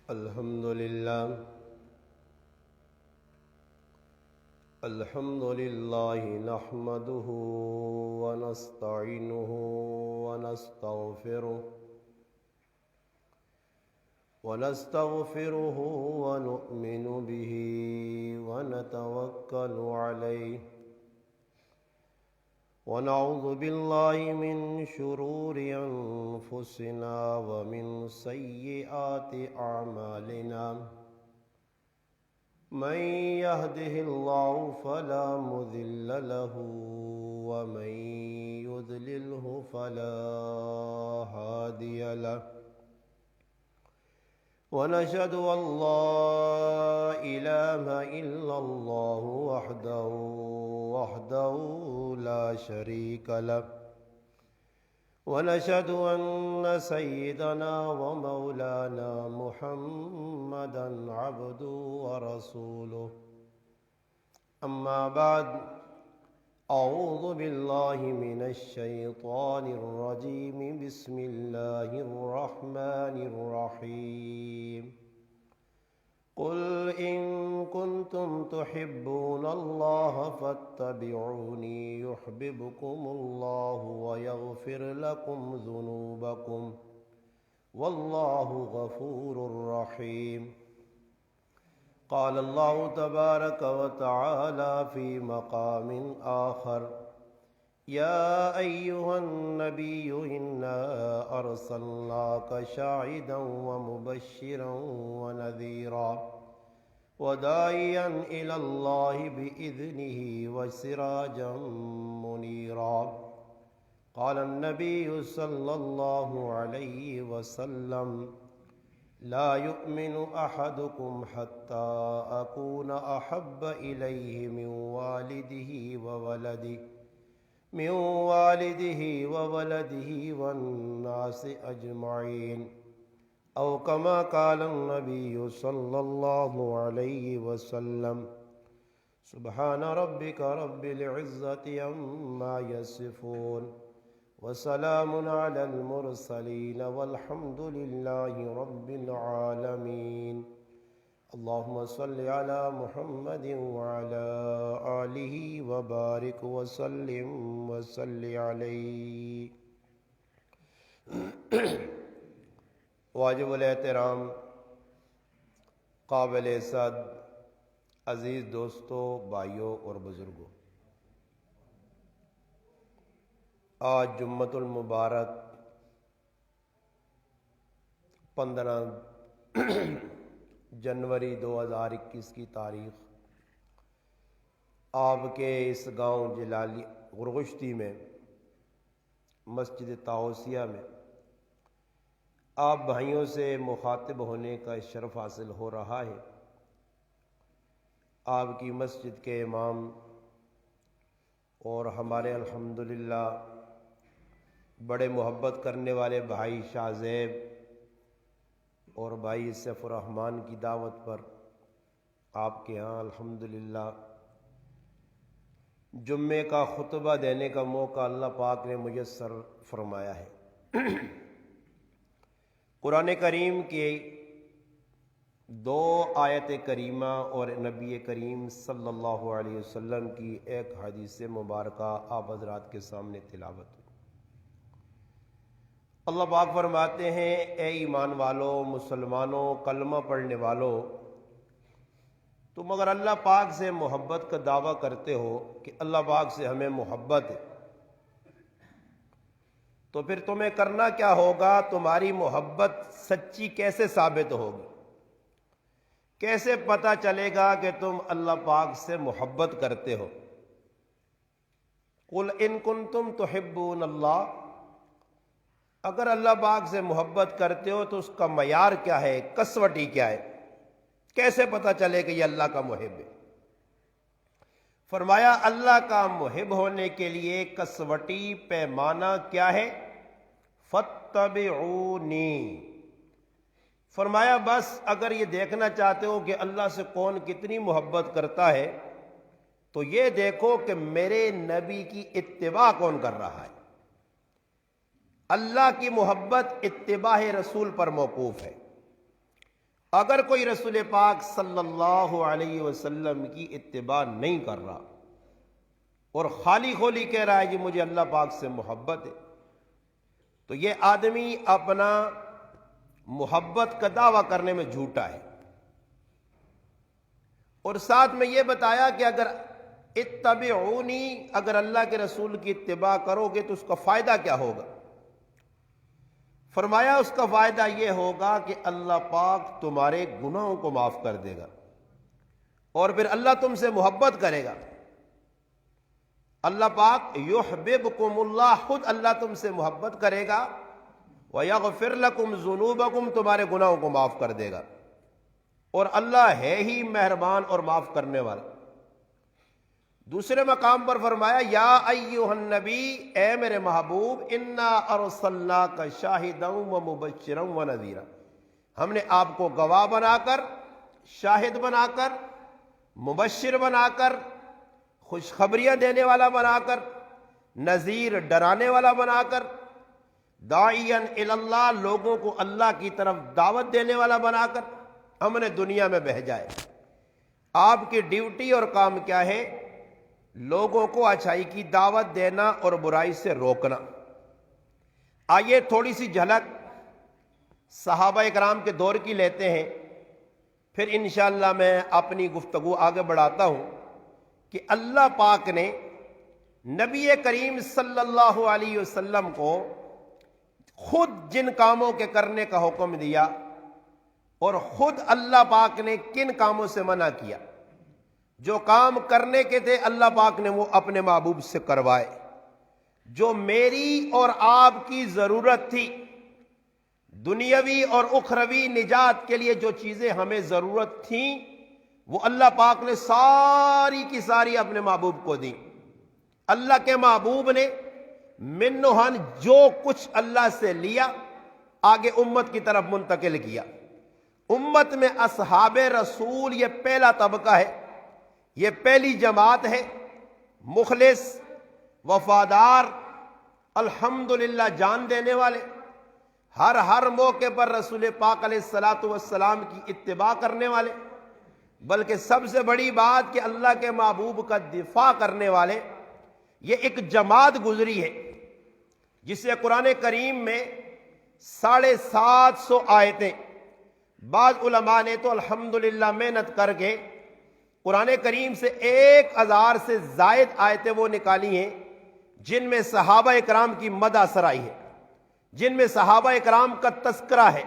الحمد لله نحمده ونستعينه ونستغفره ونؤمن به ونتوكل عليه ونعوذ بالله من شرور أنفسنا ومن سيئات أعمالنا من يهده الله فلا مضل له ومن يضلله فلا هادي له ونشهد أن لا إله إلا الله وحده لا شريك له ونشهد أن سيدنا ومولانا محمدا عبده ورسوله أما بعد أعوذ بالله من الشيطان الرجيم بسم الله الرحمن الرحيم قل إن كنتم تحبون الله فاتبعوني يحببكم الله ويغفر لكم ذنوبكم والله غفور رحيم قال الله تبارك وتعالى في مقام آخر يا أيها النبي إنا أرسلناك شاهدا ومبشرا ونذيرا وداعيا إلى الله بإذنه وسراجا منيرا قال النبي صلى الله عليه وسلم لا يؤمن أحدكم حتى أكون أحب إليه من والده وولده والناس أجمعين أو كما قال النبي صلى الله عليه وسلم سبحان ربك رب العزة عما يصفون وسلام على المرسلين والحمد لله رب العالمين اللهم صل على محمد وعلى آله وبارك وسلم عليه واجب الاحترام قابل صد عزیز دوستوں، بھائیوں اور بزرگوں، آج جمعۃ المبارک 15 جنوری 2021 کی تاریخ آپ کے اس گاؤں جلالی غرغشتی میں مسجد تاؤسیہ میں آپ بھائیوں سے مخاطب ہونے کا شرف حاصل ہو رہا ہے۔ آپ کی مسجد کے امام اور ہمارے الحمدللہ بڑے محبت کرنے والے بھائی شاہ زیب اور بھائی سیف الرحمن کی دعوت پر آپ کے ہاں الحمدللہ جمعے کا خطبہ دینے کا موقع اللہ پاک نے میسر فرمایا ہے۔ قرآن کریم کی 2 آیت کریمہ اور نبی کریم صلی اللہ علیہ وسلم کی ایک حدیث مبارکہ آپ حضرات کے سامنے تلاوت ہوئی۔ اللہ پاک فرماتے ہیں، اے ایمان والو، مسلمانوں، کلمہ پڑھنے والو، تم اگر اللہ پاک سے محبت کا دعویٰ کرتے ہو کہ اللہ پاک سے ہمیں محبت ہے، تو پھر تمہیں کرنا کیا ہوگا؟ تمہاری محبت سچی کیسے ثابت ہوگی؟ کیسے پتہ چلے گا کہ تم اللہ پاک سے محبت کرتے ہو؟ قل ان کنتم تحبون اللہ، اگر اللہ پاک سے محبت کرتے ہو تو اس کا معیار کیا ہے، کسوٹی کیا ہے، کیسے پتہ چلے کہ یہ اللہ کا محب ہے؟ فرمایا اللہ کا محب ہونے کے لیے کسوٹی پیمانہ کیا ہے؟ فاتبعونی، فرمایا بس اگر یہ دیکھنا چاہتے ہو کہ اللہ سے کون کتنی محبت کرتا ہے تو یہ دیکھو کہ میرے نبی کی اتباع کون کر رہا ہے۔ اللہ کی محبت اتباع رسول پر موقوف ہے۔ اگر کوئی رسول پاک صلی اللہ علیہ وسلم کی اتباع نہیں کر رہا اور خالی خولی کہہ رہا ہے کہ مجھے اللہ پاک سے محبت ہے، تو یہ آدمی اپنا محبت کا دعویٰ کرنے میں جھوٹا ہے۔ اور ساتھ میں یہ بتایا کہ اگر اتبعونی، اگر اللہ کے رسول کی اتباع کرو گے تو اس کا فائدہ کیا ہوگا؟ فرمایا اس کا فائدہ یہ ہوگا کہ اللہ پاک تمہارے گناہوں کو معاف کر دے گا اور پھر اللہ تم سے محبت کرے گا۔ اللہ پاک یحببکم اللہ، خود اللہ تم سے محبت کرے گا، ویغفر لکم ذنوبکم، تمہارے گناہوں کو معاف کر دے گا، اور اللہ ہے ہی مہربان اور معاف کرنے والا۔ دوسرے مقام پر فرمایا یا ایھا النبی، اے میرے محبوب، انا ارسلناک شاہدا ومبشرا ونذیرا، ہم نے آپ کو گواہ بنا کر، شاہد بنا کر، مبشر بنا کر، خوشخبریاں دینے والا بنا کر، نذیر ڈرانے والا بنا کر، داعیا الی اللہ، لوگوں کو اللہ کی طرف دعوت دینے والا بنا کر ہم نے دنیا میں بھیجا ہے۔ آپ کی ڈیوٹی اور کام کیا ہے؟ لوگوں کو اچھائی کی دعوت دینا اور برائی سے روکنا۔ آئیے تھوڑی سی جھلک صحابہ اکرام کے دور کی لیتے ہیں، پھر انشاءاللہ میں اپنی گفتگو آگے بڑھاتا ہوں کہ اللہ پاک نے نبی کریم صلی اللہ علیہ وسلم کو خود جن کاموں کے کرنے کا حکم دیا اور خود اللہ پاک نے کن کاموں سے منع کیا۔ جو کام کرنے کے تھے اللہ پاک نے وہ اپنے محبوب سے کروائے۔ جو میری اور آپ کی ضرورت تھی، دنیاوی اور اخروی نجات کے لیے جو چیزیں ہمیں ضرورت تھیں، وہ اللہ پاک نے ساری کی ساری اپنے محبوب کو دی۔ اللہ کے محبوب نے منہن جو کچھ اللہ سے لیا آگے امت کی طرف منتقل کیا۔ امت میں اصحاب رسول یہ پہلا طبقہ ہے، یہ پہلی جماعت ہے، مخلص، وفادار، الحمدللہ جان دینے والے، ہر موقع پر رسول پاک علیہ الصلاۃ والسلام کی اتباع کرنے والے، بلکہ سب سے بڑی بات کہ اللہ کے محبوب کا دفاع کرنے والے۔ یہ ایک جماعت گزری ہے جسے قرآن کریم میں 750 آیتیں، بعض علماء نے تو الحمدللہ محنت کر کے قرآن کریم سے 1000 سے زائد آیتیں وہ نکالی ہیں جن میں صحابہ اکرام کی مدح سرائی ہے، جن میں صحابہ اکرام کا تذکرہ ہے،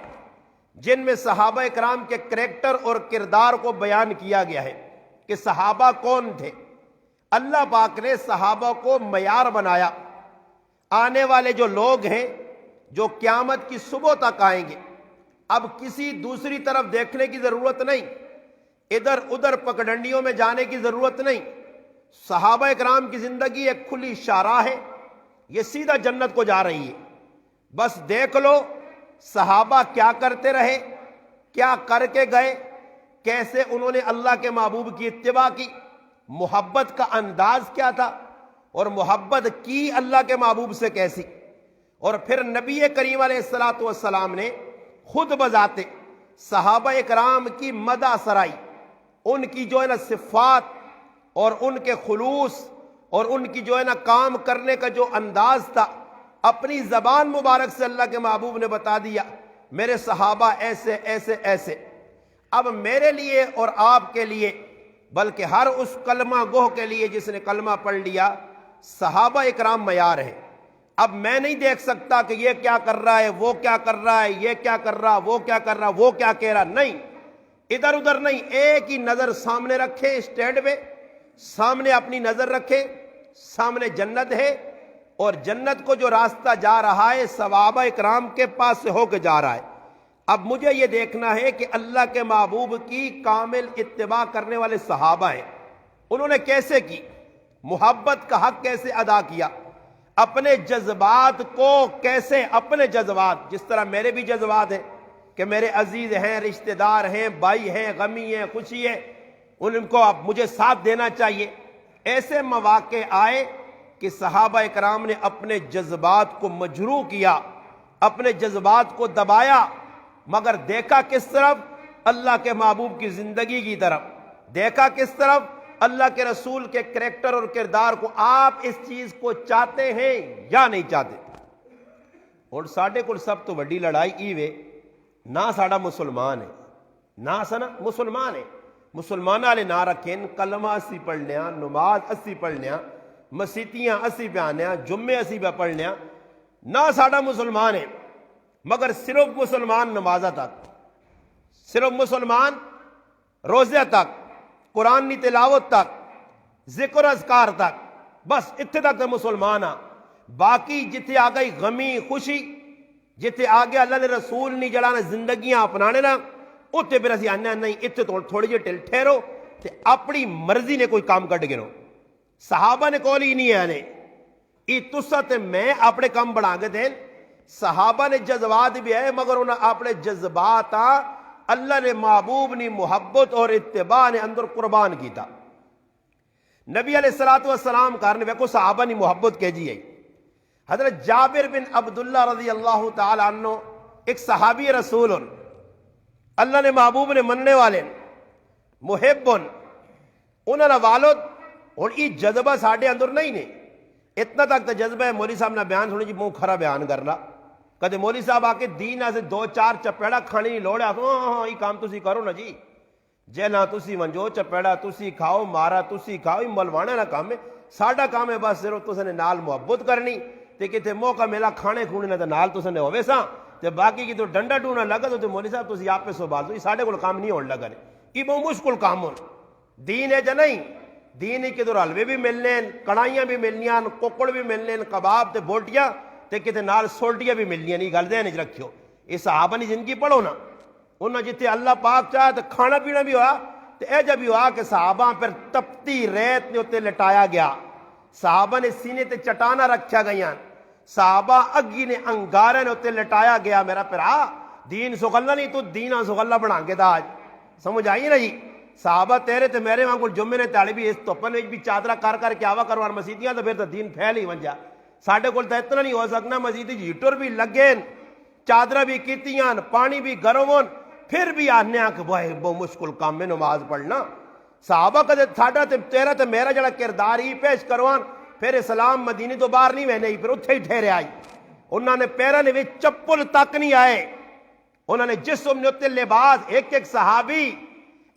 جن میں صحابہ اکرام کے کریکٹر اور کردار کو بیان کیا گیا ہے کہ صحابہ کون تھے۔ اللہ پاک نے صحابہ کو معیار بنایا۔ آنے والے جو لوگ ہیں جو قیامت کی صبح تک آئیں گے، اب کسی دوسری طرف دیکھنے کی ضرورت نہیں، ادھر ادھر پگڈنڈیوں میں جانے کی ضرورت نہیں۔ صحابہ اکرام کی زندگی ایک کھلی شاہراہ ہے، یہ سیدھا جنت کو جا رہی ہے۔ بس دیکھ لو صحابہ کیا کرتے رہے، کیا کر کے گئے، کیسے انہوں نے اللہ کے محبوب کی اتباع کی، محبت کا انداز کیا تھا، اور محبت کی اللہ کے محبوب سے کیسی۔ اور پھر نبی کریم علیہ الصلاۃ والسلام نے خود بذات صحابہ اکرام کی مدح سرائی، ان کی جو ہے نا صفات اور ان کے خلوص اور ان کی جو ہے نا کام کرنے کا جو انداز تھا، اپنی زبان مبارک سے اللہ کے محبوب نے بتا دیا میرے صحابہ ایسے ایسے ایسے۔ اب میرے لیے اور آپ کے لیے، بلکہ ہر اس کلمہ گوہ کے لیے جس نے کلمہ پڑھ لیا، صحابہ اکرام معیار ہیں۔ اب میں نہیں دیکھ سکتا کہ یہ کیا کر رہا ہے، وہ کیا کر رہا ہے، یہ کیا کر رہا، وہ کیا کر رہا، وہ کیا کہہ رہا، نہیں، ادھر ادھر نہیں، ایک ہی نظر سامنے رکھے، اسٹینڈ پہ سامنے اپنی نظر رکھے، سامنے جنت ہے، اور جنت کو جو راستہ جا رہا ہے صحابہ اکرام کے پاس سے ہو کے جا رہا ہے۔ اب مجھے یہ دیکھنا ہے کہ اللہ کے محبوب کی کامل اتباع کرنے والے صحابہ ہیں، انہوں نے کیسے کی، محبت کا حق کیسے ادا کیا، اپنے جذبات کو کیسے، اپنے جذبات جس طرح میرے بھی جذبات ہیں کہ میرے عزیز ہیں، رشتہ دار ہیں، بھائی ہیں، غمی ہیں، خوشی ہے، ان کو اب مجھے ساتھ دینا چاہیے۔ ایسے مواقع آئے کہ صحابہ اکرام نے اپنے جذبات کو مجروح کیا، اپنے جذبات کو دبایا، مگر دیکھا کس طرف، اللہ کے محبوب کی زندگی کی طرف، دیکھا کس طرف؟ اللہ کے رسول کے کریکٹر اور کردار کو۔ آپ اس چیز کو چاہتے ہیں یا نہیں چاہتے؟ اور ساڈے کو سب تو بڑی لڑائی ایوے نہ ساڈا مسلمان ہے، نہ سنا مسلمان ہے، مسلمان والے نہ رکھیں، کلمہ اسی پڑھنے، نماز اسی پڑھنے، مسیتیاں اسی پہ آنے، جمعے اسی پہ پڑھنے، نہ ساڈا مسلمان ہے، مگر صرف مسلمان نمازہ تک، صرف مسلمان روزے تک، قرآن کی تلاوت تک، ذکر اذکار تک، بس اتنے تک تو مسلمان ہاں۔ باقی جتھے آ گئی غمی خوشی، جتھے آ گیا اللہ نے رسول نہیں جڑا زندگیاں اپنانے نا، اتنے پھر اسی آنے نہیں، اتنے تھوڑی جی ٹل ٹھہرو تے اپنی مرضی نے کوئی کام کٹ گرو۔ صحابہ نے کول ہی نہیں ہے یہ تسا تے میں اپنے کام بنا کے دیں۔ صحابہ نے جذبات بھی ہے مگر انہوں نے اپنے جذبات اللہ نے محبوب نے محبت اور اتباع نے اندر قربان کیتا۔ نبی علیہ السلام کارنے ویکو صحابہ نے محبت کے جی ہے۔ حضرت جابر بن عبداللہ رضی اللہ تعالی عنہ ایک صحابی رسول، اللہ نے محبوب نے مننے والے محب، انہوں نے والد، اور یہ جذبہ ساڑھے اندر نہیں نے۔ اتنا تک تو جذبہ ہے مولوی صاحب نے بیان سنو جی منہ کھرا بیان کرنا، کدے مولوی صاحب آ کے دین ایسے دو چار چپیڑا کھانی نہیں لوڑ ہے، ہاں یہ کام تسی کرو نا جی، جے نہ تسی منجو چپیڑا تسی کھاؤ، مارا تسی کھاؤ، یہ ملوانا نہ کام ہے۔ ساڑھا کام ہے بس صرف تسے نے نال محبت کرنی، تے کتے موقع ملا کھانے کھونے نہ تے نال تسے نے ہوئے ساں، تے باقی کی تو ڈنڈا ڈونا لگا تو مولوی صاحب تسی آپ پہ سوبال دو، یہ ساڑھے کو کام نہیں ہونے لگا نے، یہ بہت مشکل کام ہو۔ دین ہے جا نہیں، دین ہی کدھر حلوے بھی ملنے، کڑھائیاں بھی ملنیاں، ککڑ بھی ملنے، کباب تے بوٹیاں تے کتے نال سولٹیاں بھی ملنیاں، نہیں گل دین وچ رکھیو۔ یہ صحابہ نے زندگی پڑھو نا، انہاں جتھے اللہ پاک چاہے تو کھانا پینا بھی ہوا، تے اے جب بھی ہوا کہ صحابہ پر تپتی ریت نے اتنے لٹایا گیا، صحابہ نے سینے تے چٹانا رکھا گئیاں، صحابہ اگی نے انگارے نے اتنے لٹایا گیا۔ میرا پھرا دین سغلہ نہیں تو دینہ سغلہ بنا کے دا آج سمجھ آئی نا جی۔ صحابہ تیرے تے میرے وہاں کو جمعے نے تاڑی بھی اس توپن میں بھی چادرہ کر کے آوا کروار مسیدیاں تو پھر تو دین پھیل ہی ونجا۔ ساڑھے کو اتنا نہیں ہو سکنا، مسیدی ہیٹر بھی لگین، چادرہ بھی کیتیاں، پانی بھی گرمون، پھر بھی آنے کہ بہت مشکل کام میں نماز پڑھنا۔ صحابہ کا ساڑھا تے تیرا تے میرا جڑا کردار ہی پیش کروان، پھر اسلام مدینے تو باہر نہیں وینے ہی، پھر اتھے ہی ٹھہرے آئی۔ انہوں نے پیرہ نے چپل تک نہیں آئے، انہوں نے جسم نے اتنے لباس، ایک ایک صحابی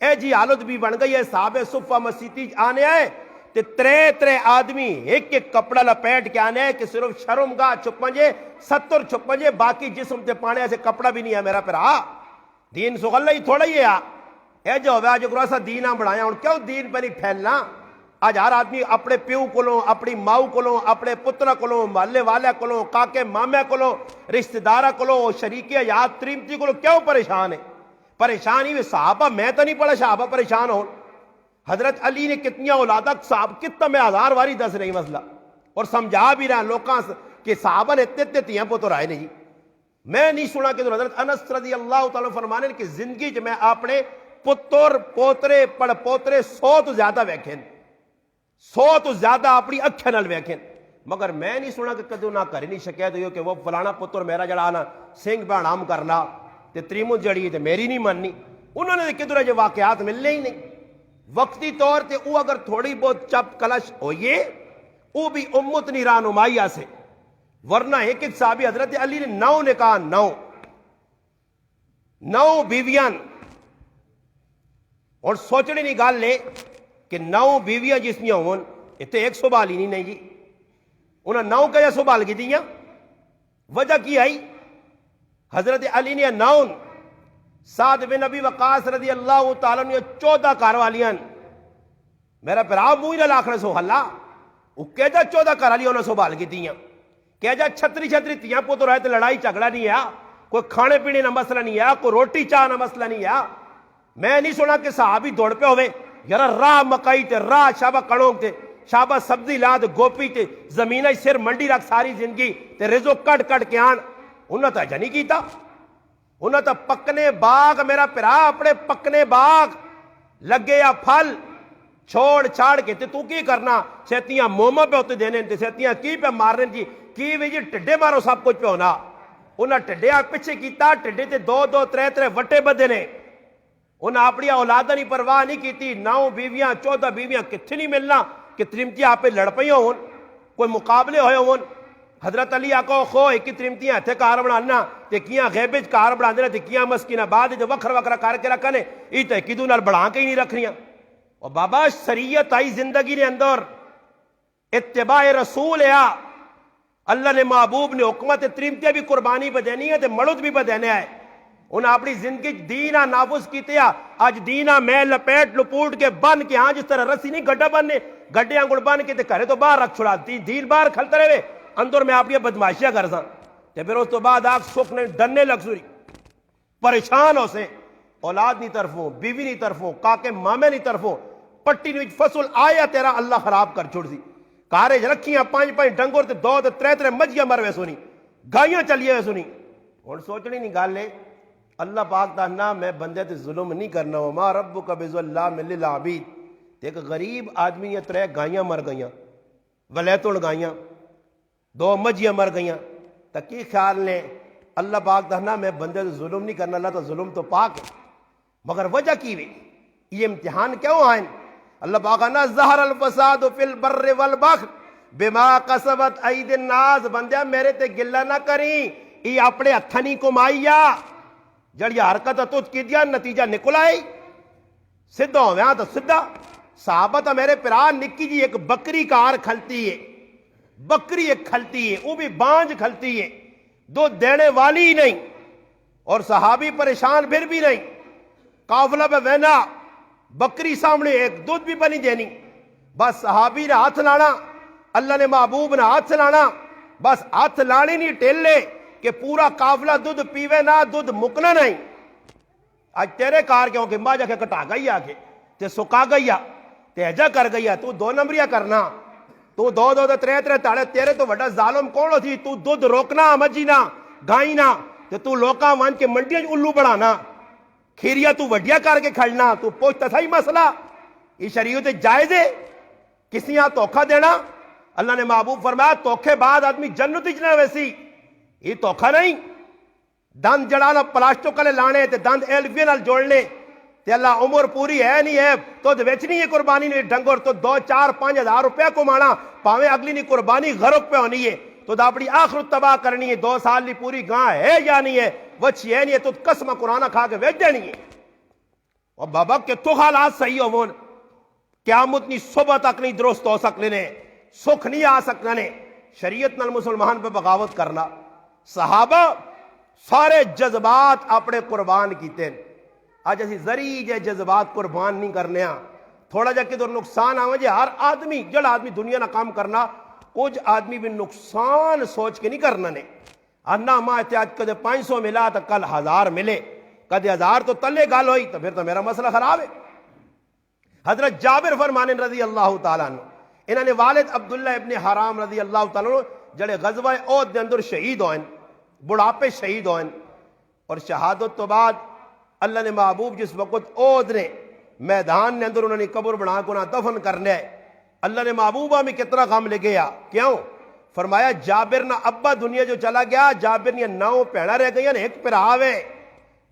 اے جی حالت بھی بن گئی ہے۔ صحابہ صفہ مسیطی آنے آئے تے ترے آدمی ایک ایک کپڑا لپیٹ کے آنے آئے کہ صرف شرم گاہ چھپنجے 70 چھپنجے، باقی جسم تے پانے ایسے کپڑا بھی نہیں ہے۔ میرا پھر دین سغلہ ہی تھوڑا ہی ہے۔ اے جو ہوئے آج اگر ایسا دین ہم بڑھایا ہوں، کیوں دین پہ نہیں پھیلنا؟ آج ہر آدمی اپنے پیو کولوں، اپنی ماؤ کولوں، اپنے پترہ کولوں، محلے والے کولوں، کاکے مامے کولوں، رشتہ دارہ کولوں، شریک حیات تریمتی کولوں کیوں پریشان ہے؟ پریشان ہی صحابہ میں تو نہیں پڑھا صحابہ پریشان ہو۔ حضرت علی نے کتنی اولادہ صحابہ کتنا میں ہزار واری دس رہی مسئلہ اور سمجھا بھی رہا لوکاں کہ صحابہ نے اتنے تیاں پتر آئے نہیں۔ میں نہیں سنا کہ حضرت انس رضی اللہ تعالیٰ فرمانے کہ زندگی جو میں اپنے پتر پوترے پڑ پوترے 100 تو زیادہ ویکھیں، 100 تو زیادہ اپنی اکھیں نال ویکھیں، مگر میں نہیں سنا کہ کدوں نہ کر نہیں شکایت ہوئی کہ وہ فلانا پتر میرا جڑا آنا سنگھ بہن عام کرنا تے تریمو جڑی تے میری نہیں مننی۔ انہوں نے کدھر جو واقعات ملنے ہی نہیں۔ وقتی طور تے او اگر تھوڑی بہت چپ کلش ہوئیے او بھی امت نہیں رہنمائی سے، ورنہ ایک ایک صحابی حضرت علی نے 9 نکاح 9 بیویاں، اور سوچنے نہیں گال لے کہ 9 بیویاں جس میں ہون اتنے ایک سنبھال ہی نہیں جی، انہوں نے 9 کیا سنبھال کی دیا۔ وجہ کی آئی؟ حضرت علی نے 9 سعد بن ابی وقاص رضی اللہ تعالیٰ نے 14 کاروالیاں، میرا پھرا موئی نہ لاکھنے سو حلہ وہ کہہ جا 14 کاروالیاں انہوں نے سنبھال کی دیا، کہہ جا چھتری تیاں پوتر رہے تو لڑائی جھگڑا نہیں ہے، کوئی کھانے پینے نہ مسئلہ نہیں ہے، کوئی روٹی چاہ نہ مسئلہ نہیں ہے۔ میں نہیں سنا کہ صحابی دوڑ پہ ہوئے یار راہ مکائی تے راہ شابہ کڑوں تے شابہ سبزی لاد گوپی تے زمینہ سر منڈی رکھ ساری زندگی تے رزو کٹ کے آن، انہوں نے جنی کیتا، انہوں نے پکنے باغ میرا پھرا اپنے پکنے باغ لگے یا پھل چھوڑ چھاڑ کے تے تو کی کرنا؟ سیتیاں مومہ پہ ہوتے دینے تے سیتیاں کی پہ مارنے جی کی بھی جی ٹڈے مارو سب کچھ پہ ہونا۔ انہوں نے ٹڈے آگ پیچھے کیتا، ٹڈے تے 2 3 وٹے بدے نے، انہیں اپنی اولادہ نہیں پرواہ نہیں کی، 9 بیویاں 14 بیویاں کتنے نہیں ملنا کہ ترمتی آپ پہ لڑ پہ ہون، کوئی مقابلے ہوئے ہون۔ حضرت علی آکو خو ایک ترمتیاں ہتھے کار بنانا تے کیاں غیبے کار بنا دینا تے کیاں مسکینہ بعد جو وکھر وکھرا کر کے رکھنے یہ تے کدو نال بڑھا کے ہی نہیں رکھنیاں۔ اور بابا شریعت آئی زندگی نے اندر اتباع رسول ہے، اللہ نے محبوب نے حکمت ترمتیاں بھی قربانی پہ دینی ہے تے مرد بھی پہ دینا ہے۔ انہیں اپنی زندگی دینا نافذ کیتے ہیں، آج دینا میں لپیٹ لپوٹ کے بن کے، ہاں جس طرح رسی نہیں گڈا بننے گڈے آنگڑ بن کے تے کرے تو باہر رکھ چھڑا دین باہر کھلتے رہے اندر میں اپنی بدماشیاں کر ساں تے پھر اس تو بعد آگ سکھنے ڈننے لگ سوری پریشان ہو سے، اولاد نہیں طرفوں، بیوی نہیں طرفوں، کاکے مامے نہیں طرفوں، پٹی نہیں فصل آیا تیرا اللہ خراب کر چھوڑ سی، کارج رکھیاں 5 ڈنگر تے 2 تے 3 مجھیاں مروے سنی، گائیاں چلیے ہوئے سنی۔ ہن سوچنی نہیں گل ہے اللہ پاک دا نا میں بندے تے ظلم نہیں کرنا، وما ربک بظلام للعبید۔ ایک غریب آدمی نے 3 گائیاں مر گئیاں، ولیتن گائیاں، 2 مجھیاں مر گئیاں، تو کی خیال نے اللہ پاک دا نا میں بندے تے ظلم نہیں کرنا، اللہ تو ظلم تو پاک ہے، مگر وجہ کی وے یہ امتحان کیوں آئیں؟ اللہ پاک نا ظہر الفساد فی البر والبحر بما کسبت ایدی الناس، بندیا میرے تے گلہ نہ کریں، یہ اپنے ہتھاں نہیں کمائیا، جڑی حرکت تجھ کی دیا نتیجہ نکل آئی، سدھا ہویا تو سدھا۔ صحابہ تا میرے پران نکی جی ایک بکری کار کھلتی ہے، بکری ایک کھلتی ہے، وہ بھی بانج کھلتی ہے، دودھ دینے والی ہی نہیں، اور صحابی پریشان پھر بھی نہیں، قافلہ پہ وینا بکری سامنے ایک دودھ بھی بنی دینی، بس صحابی نے ہاتھ لانا، اللہ نے محبوب نے ہاتھ لانا، بس ہاتھ لانی نہیں ٹیلے کہ پورا قافلہ دودھ پیوے نہ دودھ مکنا نہیں۔ آج تیرے کار کیوں کہ ماں جا کے کٹا گئی آگے تے سکا گئی تے ایجا کر گئی تو 2 نمبریاں کرنا، تو 2 3 تاڑے تیرے تو وڈا ظالم کون تھی، تو دودھ روکنا مجھی نہ گائی نہ تے تو لوکاں وان کے منڈیاں الو بڑھانا، کھیریا تو وڈیا کر کے کھڑنا، تو پوچھتا تھا ہی مسئلہ یہ شریعت جائز ہے کسی یہاں دھوکہ دینا؟ اللہ نے محبوب فرمایا دھوکے بعد آدمی جنت جنا، ویسی یہ دھوکہ نہیں، دند جڑانا پلاسٹک والے لانے تے دند ایلویے نال جوڑنے تے اللہ عمر پوری ہے نہیں ہے تو ویچنی ہے قربانی نہیں ڈنگر تو 2 4 5 ہزار روپے کمانا، پاویں اگلی نہیں قربانی غرق پہ ہونی ہے تو اپنی آخرت تباہ کرنی ہے، 2 سال لی پوری گاں ہے یا نہیں ہے وچھی ہے نہیں ہے تو قسم قرآن کھا کے ویچ دینی ہے۔ اور بابا کتوں حالات صحیح ہو قیامت نہیں صبح تک نہیں درست ہو سکنے نے، سکھ نہیں آ سکنے نے، شریعت نال مسلمان پہ بغاوت کرنا۔ صحابہ سارے جذبات اپنے قربان کیتے ہیں، آج اسی ذریع جے جذبات قربان نہیں کرنے ہاں، تھوڑا جا کدھر نقصان آوے جے ہر آدمی جڑا آدمی دنیا نہ کام کرنا کچھ آدمی بھی نقصان سوچ کے نہیں کرنا نے، انا ماں احتیاج کدے 500 ملا تو کل 1000 ملے، کدے 1000 تو تلے گال ہوئی تو پھر تو میرا مسئلہ خراب ہے۔ حضرت جابر فرمانے رضی اللہ تعالیٰ عنہ، انہوں نے والد عبداللہ ابن حرام رضی اللہ تعالیٰ عنہ جڑے غزوہ احد دے اندر شہید ہوئے، بڑھاپے شہید ہوئے، اور شہادت تو بعد اللہ نے محبوب جس وقت احد نے میدان نے اندر انہوں نے قبر بنا کو نہ دفن کرنے ہے، اللہ نے محبوبہ میں کتنا غم لے گیا، کیوں؟ فرمایا جابر نہ ابا دنیا جو چلا گیا، جابر نے 9 بھیڑاں رہ گئی، ایک پراوے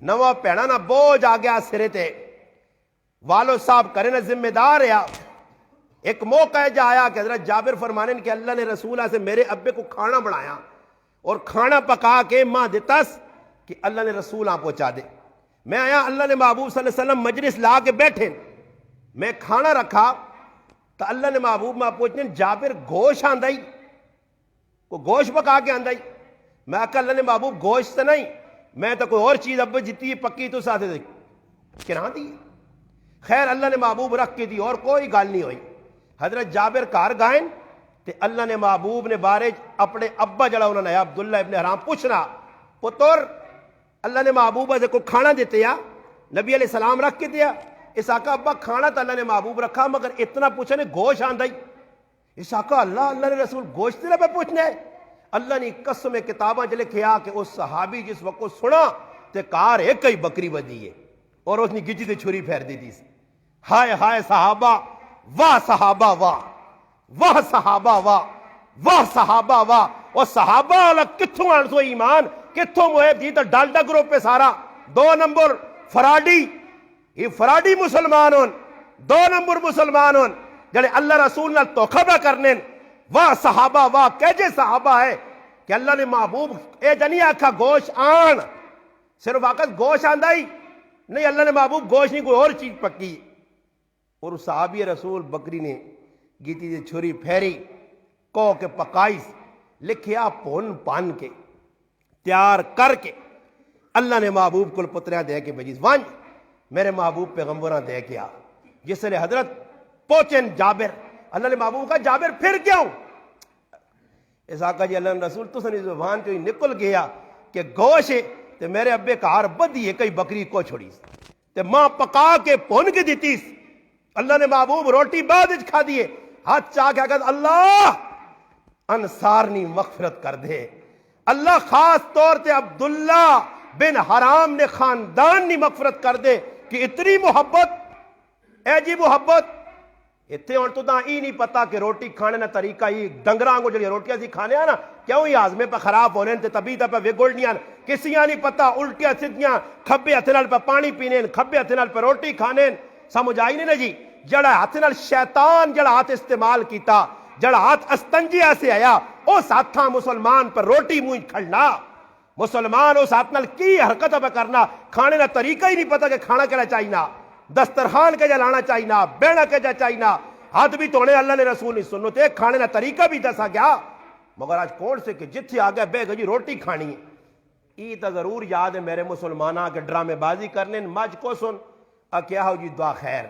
9 بھیڑاں نہ بوجھ آ گیا سرے تے، والد صاحب کرے نہ ذمہ دار ہے۔ ایک موقع جا آیا کہ حضرت جابر فرمانے کہ اللہ نے رسولہ سے میرے ابے کو کھانا بنایا اور کھانا پکا کے ماں دیتاس کہ اللہ نے رسولہ پہنچا دے، میں آیا اللہ نے محبوب صلی اللہ علیہ وسلم مجلس لا کے بیٹھے، میں کھانا رکھا تو اللہ نے محبوب میں پوچھنے جابر گوشت آندائی کو گوشت پکا کے آندائی، میں کہا اللہ نے محبوب گوشت سے نہیں، میں تو کوئی اور چیز اب جتنی پکی تو ساتھ دے کرا دی، خیر اللہ نے محبوب رکھ کے دی اور کوئی گال نہیں ہوئی۔ حضرت جابر کار گائن تے اللہ نے محبوب نے بارے اپنے ابا جڑا انہوں نے عبداللہ ابن حرام پوچھنا پتر اللہ نے محبوب سے کو کھانا دیتے یا نبی علیہ السلام رکھ کے دیا، اس آقا ابا کھانا تو اللہ نے محبوب رکھا مگر اتنا پوچھنے گوشت آندائی، اس آقا اللہ نے رسول گوشت تیرے پہ پوچھنے ہے، اللہ نے قسم کتاباں چلے کیا کہ اس صحابی جس وقت سنا تے کار ایک ہی بکری بدی ہے اور اس نے گجی تے چھری پھیر دی تھی، ہائے ہائے صحابہ واہ صحابہ واہ واہ صحابہ واہ واہ صحابہ واہ، اور صحابہ والا کتھوں آنسو ایمان کتھوں محب جی تو ڈالڈا گروپ پہ سارا 2 نمبر فراڈی یہ فراڈی مسلمان ہون، دو نمبر مسلمان ہون جڑے اللہ رسول نال دھوکھا نہ کرنے۔ واہ صحابہ، واہ کہجے صحابہ ہے کہ اللہ نے محبوب اے جنی آکھا گوشت آن، صرف واقعت گوشت آندا ہی نہیں، اللہ نے محبوب گوشت نہیں کوئی اور چیز پکی۔ اور صحابی رسول بکری نے گیتی دی چھری پھیری کو کے پکائیس، لکھیا پون پان کے تیار کر کے اللہ نے محبوب کو پتریاں دے کے بھیجی، وانج میرے محبوب پیغمبراں دے کے آ۔ جس نے حضرت پہنچن جابر، اللہ نے محبوب کہا جابر پھر کیوں؟ اس آقا جی اللہ نے رسول تو سنی زبان جو نکل گیا کہ گوش ہے تے میرے ابے کار بدی ہے کئی بکری کو چھوڑیس تے ماں پکا کے پون کے دیتیس۔ اللہ نے محبوب روٹی بعد اچ کھا دیے، ہاتھ چاہ کے کہا اللہ انصار نی مغفرت کر دے، اللہ خاص طور تے عبداللہ بن حرام نے خاندان نی مغفرت کر دے کہ اتنی محبت، اے جی محبت اتنے ہوں تو ہی نہیں پتا کہ روٹی کھانے کا طریقہ ہی ڈنگراں کو جڑی روٹیاں سی کھانے نا کیوں ہی ہاضمے پہ خراب ہونے تے طبیعت پہ وگڑنیاں، کسیاں نہیں پتا الٹیاں سیدھیاں، کھبے ہتھ نال پہ پانی پینے، کھبے ہتھ نال پہ روٹی کھانے، سمجھ آئی نہیں نا جی؟ جڑا ہاتھ نال شیطان جڑا ہاتھ استعمال کیتا، جڑا ہاتھ استنجیا سے آیا، اس ہاتھاں مسلمان پر روٹی منہ کھڑنا، مسلمان اس ہاتھ نال کی حرکت پہ کرنا، کھانے کا طریقہ ہی نہیں پتا کہ کھانا کیا چاہینا، دسترخوان کے جا لانا چاہینا، بینا کے جا چاہینا، ہاتھ بھی توڑے اللہ نے رسول نہیں سنو تے کھانے کا طریقہ بھی دسا گیا، مگر آج کون سے کہ جتھے آگیا بے گجی روٹی کھانی ہے۔ ای تا ضرور یاد ہے میرے مسلمانہ کے ڈرامے بازی کرنے مجھ کو سن کیا ہو جی دعا خیر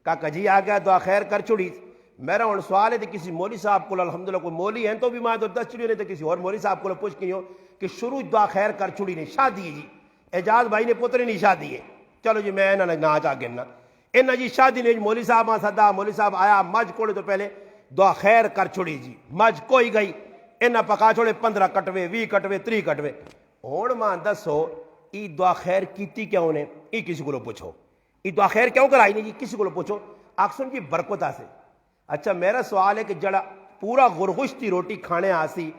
کا جی آ گیا دعا خیر کر چھڑی۔ میرا ہوں سوال ہے کہ کسی مولوی صاحب کو الحمدللہ کوئی مولی ہیں تو بھی میں تو دس چڑی نہیں تو کسی اور مولوی صاحب کو پوچھ کی ہو کہ شروع دعا خیر کر چھڑی نہیں شادی ہے جی اعجاز بھائی نے پتر نہیں شادی ہے، چلو جی میں نہ چاہ گرنا انہیں جی شادی نے مولوی صاحب سدا، مولوی صاحب آیا مجھ کوڑے تو پہلے دعا خیر کر چھڑی جی، مجھ کوئی گئی انہیں پکا چھوڑے 15 کٹوے 20 کٹوے 30 کٹوے۔ ہوں ماں دسو ای دعا خیر کیتی کیوں نے؟ ای کسی کو پوچھو ای دعا خیر کیوں کرائی نہیں جی، کسی کو پوچھو آخسن جی برکت آسے۔ اچھا میرا سوال ہے کہ جڑا پورا غرغشتی روٹی کھانے آسی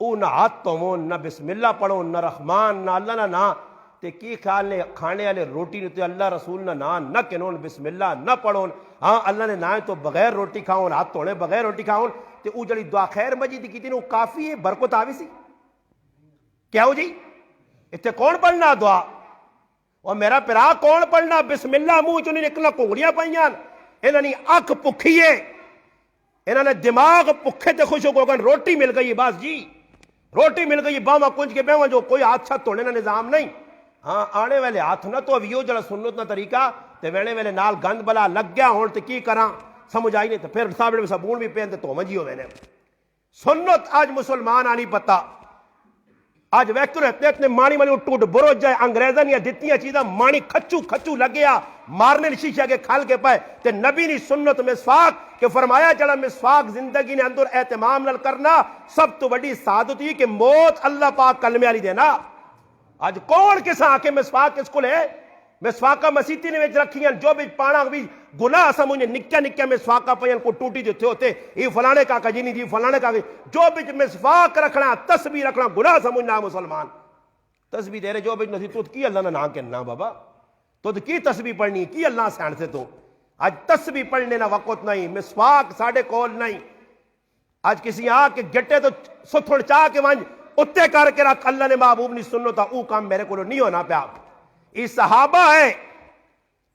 او نہ ہاتھ توون نہ بسم اللہ پڑھو نہ رحمان نہ اللہ نہ تے کی خیال نے کھانے والے روٹی نے تے اللہ رسول نہ کنون بسم اللہ نہ پڑھون، ہاں اللہ نے نہ تو بغیر روٹی کھاؤن ہاتھ توڑے بغیر روٹی کھاؤن تے او جڑی دعا خیر مجید کی تھی وہ کافی ہے برکت آوی سی کیا ہو جی؟ اتنے کون پڑھنا دعا؟ اور میرا پرا کون پڑھنا بسم اللہ منہ چوں نہیں نکلنا کنگڑیاں پائیاں، انہوں نے اکھ پکھی ہے، انہوں نے دماغ پکھے تے خوش ہو گئے روٹی مل گئی بس جی روٹی مل گئی باواں کنج کے بیواں جو کوئی ہاتھ چھت توڑنے کا نظام نہیں۔ ہاں آنے والے ہاتھ نہ تو ویو جڑا سنت نہ طریقہ تے ویلے ویلے نال گند بلا لگ گیا ہون تے کی کراں سمجھ آئی نہیں تے پھر صابن صابون بھی پہن تے تو جی ہوئے نے سنت آج مسلمان آنی پتا آج ویکتر اتنے مانی مانی ٹوٹ برو جائے انگریزاں یا دتیاں چیزاں مانی کھچو کھچو لگیا مارنے شیشہ کے کھال کے پائے تے نبی نی سنت مسواک کہ فرمایا جڑا مسواک زندگی نے اندر اہتمام نال کرنا سب تو بڑی سعادت ہی کہ موت اللہ پاک کلمے والی دینا۔ آج کون کسا آ کے مسواک کس کو لے مسواکا مسیتی نے وچ رکھی ہیں جو بھی پانا بھی گناہ سمجھے نکیا نکیا مسواکا پہ کو ٹوٹی دیتے ہوتے یہ فلانے کا جی نہیں جی فلانے کا جو بھی مسواک رکھنا تسبیح رکھنا گناہ سمجھنا مسلمان تسبیح دے رہے جو بھی نسی تو کی اللہ نہ کہنا بابا تو کی تسبیح پڑھنی کی اللہ سین سے تو آج تسبیح پڑھنے نہ وقت نہیں مسواک ساڑھے کول نہیں آج کسی آ کے گٹے تو ستھڑ چاہ کے وانج اتے کر کے رکھ اللہ نے محبوب نہیں سنو تا او کام میرے کو نہیں ہونا پیا۔ یہ صحابہ ہے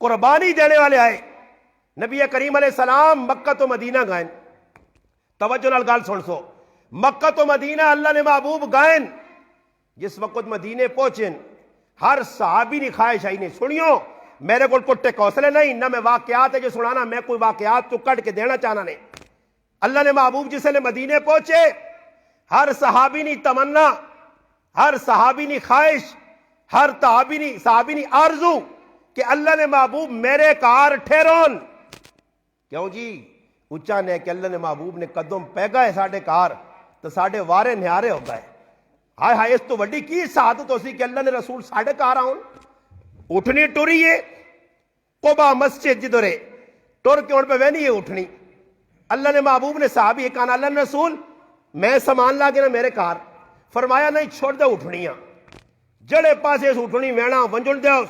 قربانی دینے والے آئے نبی کریم علیہ السلام مکہ تو مدینہ گئے توجہ نال گال سن سو مکہ تو مدینہ اللہ نے محبوب گئے جس وقت مدینے پہنچے ہر صحابی نے خواہش آئی نہیں سنیو میرے کو کٹے کوسلے نہیں نہ میں واقعات ہے جو سنانا میں کوئی واقعات تو کٹ کے دینا چاہنا نہیں۔ اللہ نے محبوب جس نے مدینے پہنچے ہر صحابی نی تمنا ہر صحابی نی خواہش ہر صحابی نی آرزو کہ اللہ نے محبوب میرے کار ٹھہرون کیوں جی اچھا نے کہ اللہ نے محبوب نے قدم پہ گئے ساڑھے کار تو ساڑھے وارے نیارے ہو گئے ہائے ہائے اس تو وڈی کی سعادت ہو سی کہ اللہ نے رسول ساڑھے کار آؤں اٹھنی ٹوری ہے قبا مسجد جدرے ٹور کے ان پہ وینی ہے اٹھنی اللہ نے محبوب نے صحابی ایک آنا اللہ نے رسول میں سامان لا کے نا میرے کار فرمایا نہیں چھوڑ دے اٹھنیاں جڑے پاسے اس اٹھنی وینا ونجل دے اس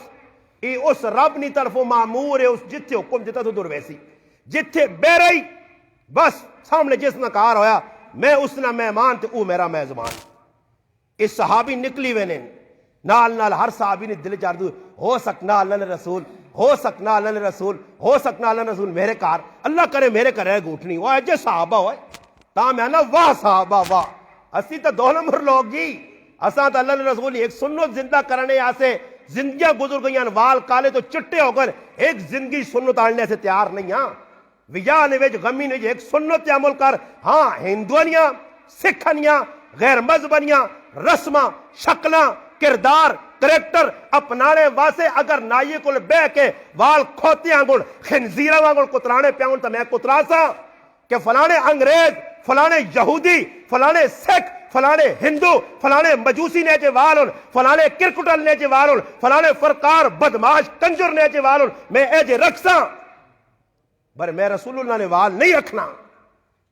یہ اس رب نی طرفوں معمور ہے، اس جتھے حکم دیتا تو دور ویسی جتھے بے رہی بس سامنے جس نہ کار ہویا میں اس نہ مہمان تے او میرا میزبان۔ اس صحابی نکلی وینے نال نال ہر صحابی نے دل چاردو ہو سکنا اللہ نے رسول، ہو سکنا اللہ نے رسول، ہو سکنا اللہ نے رسول میرے کار، اللہ کرے میرے کرے گوٹنی وہ جے صحابہ ہوئے تا میں نا واہ صحابہ واہ، اسی تو 2 نمبر لوگ جی، اساں تو اللہ نے رسول ایک سنت زندہ کرنے آسے زندگیاں گزر گئیاں، وال کالے تو چٹے ہو کر ایک زندگی سنت آنے سے تیار نہیں ہاں، وجہ نے ویج غمی نے ایک سنت عمل کر، ہاں ہندوانیاں سکھانیاں غیر مذہبانیاں رسماں شکلاں کردار کریکٹر اپنانے واسے اگر نائیے کو بے کے وال کھوتے آنگل خنزیرہ آنگل کترانے پیاؤں تو میں کترا سا کہ فلانے انگریز فلانے یہودی فلانے سکھ فلانے ہندو فلانے مجوسی نیچے والن فلانے کرکٹل نیچے والن فلانے فرقار بدماش کنجر نیچے والن میں ایجے رکھساں بر میں رسول اللہ نے وال نہیں رکھنا،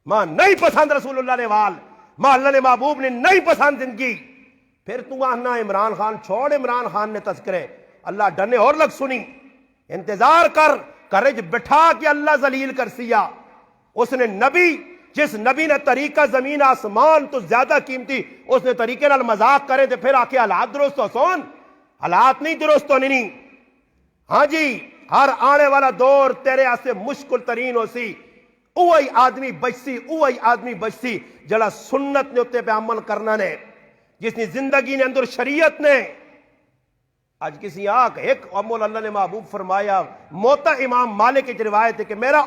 ماں نہیں پسند رسول اللہ نے وال، ماں اللہ نے محبوب نے نہیں پسند زندگی۔ پھر تو آنا عمران خان چھوڑ، عمران خان نے تذکرے اللہ ڈنے اور لگ سنی، انتظار کر کرج بٹھا کہ اللہ ذلیل کر سیا۔ اس نے نبی جس نبی نے طریقہ زمین آسمان تو زیادہ قیمتی اس نے طریقے نال مذاق کرے تو پھر آکے حالات درست ہو سون، حالات نہیں درست ہونی نہیں۔ ہاں جی ہر آنے والا دور تیرے آسے مشکل ترین ہو سی، اوہی آدمی بچسی اوہی آدمی بچسی جڑا سنت نے اتے پہ عمل کرنا نے، جس نے زندگی نے اندر شریعت نے آج کسی آنکھ ایک عمل اللہ نے محبوب فرمایا موتا امام مالک کی روایت ہے کہ میرا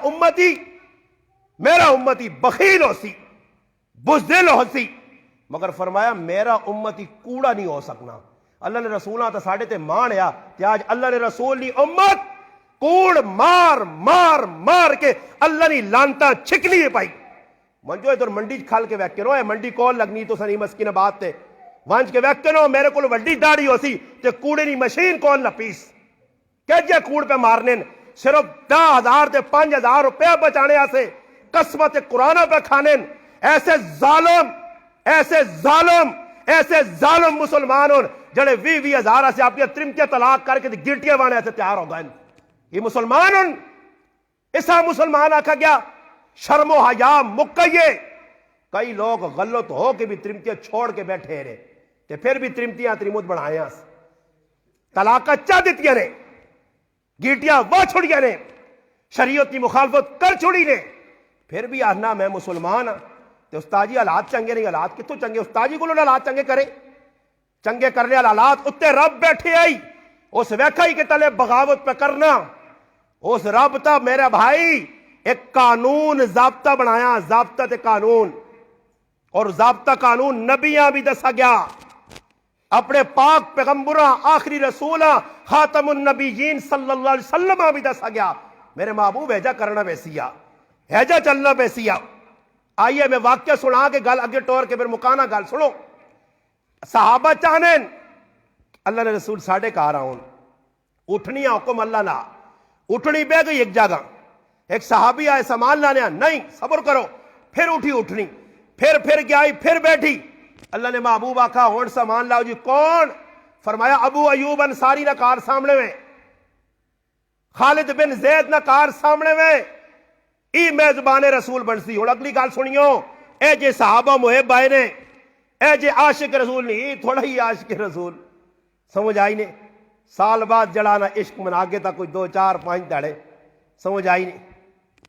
امتی بخیل ہو سی بزدل ہو سی مگر فرمایا میرا امتی کوڑا نہیں ہو سکنا۔ اللہ نے رسولہ تا ساڑھے تے مانیا کہ آج اللہ نے رسول لی امت کوڑ مار مار مار کے اللہ نے لانتا چھکنی ہے پائی۔ منجو ادھر منڈی کھال کے ویکینو ہے منڈی کول لگنی تو سنی مسکین بات تے وانج کے ویکینو میرے کول وڈی داڑی ہو سی تے کوڑے نہیں مشین کول نہ پیس کہ جے کوڑ پہ مارنے صرف 10,000 تے 5,000 روپے بچانے آسے قسمت قرآنہ پہ کھانے ایسے ظالم مسلمانوں جڑے 20,000 سے اپنی ترمتیاں طلاق کر کے گرٹیاں وانے ایسے تیار ہو گئے۔ یہ مسلمانوں اسا مسلمان آکھا گیا شرم و حیا مکیے، کئی لوگ غلط ہو کے بھی ترمتیاں چھوڑ کے بیٹھے رہے تے پھر بھی ترمتیاں تریمت بڑھائیں طلاقہ چاہ دیتیاں نے گیٹیاں وہ چھوڑیاں نے شریعت کی مخالفت کر چھوڑی نے پھر بھی آنا میں مسلمان ہاں تے استاجی حالات چنگے نہیں، حالات کتوں چنگے استاجی کو حالات چنگے کرے چنگے کرنے حالات اتنے رب بیٹھے آئی اس ویکھا ہی کہ تلے بغاوت پہ کرنا اس رب تا میرے بھائی ایک قانون ضابطہ بنایا ضابطہ تے قانون اور ضابطہ قانون نبیاں بھی دسا گیا اپنے پاک پیغمبراں آخری رسولاں خاتم النبیین صلی اللہ علیہ وسلم بھی دسا گیا میرے محبوب ایجا کرنا ویسیا ایجا چلنا ویسیا۔ آئیے میں واقعہ سنا کے گل اگے ٹور کے پھر مکانا گل سنو۔ صحابہ چاہنے اللہ نے رسول ساڑھے کہا رہا ہوں اٹھنی حکم اللہ نہ اٹھنی بے گئی ایک جگہ ایک صحابی آئے سامان لانے نہیں صبر کرو پھر اٹھی اٹھنی پھر گیا پھر بیٹھی اللہ نے محبوب آکھا ہون سامان لاؤ جی کون فرمایا ابو ایوب انصاری نہ کار سامنے میں خالد بن زید نہ کار سامنے میں ای میزبان رسول بنسی ہوں اگلی گال سنیو اے جے صحابہ محب آئے نے اے جے عاشق رسول نہیں تھوڑا ہی عاشق رسول سمجھ آئی نہیں سال بعد جڑانا عشق من آگے تا کوئی 2 4 5 دڑے سمجھ آئی نہیں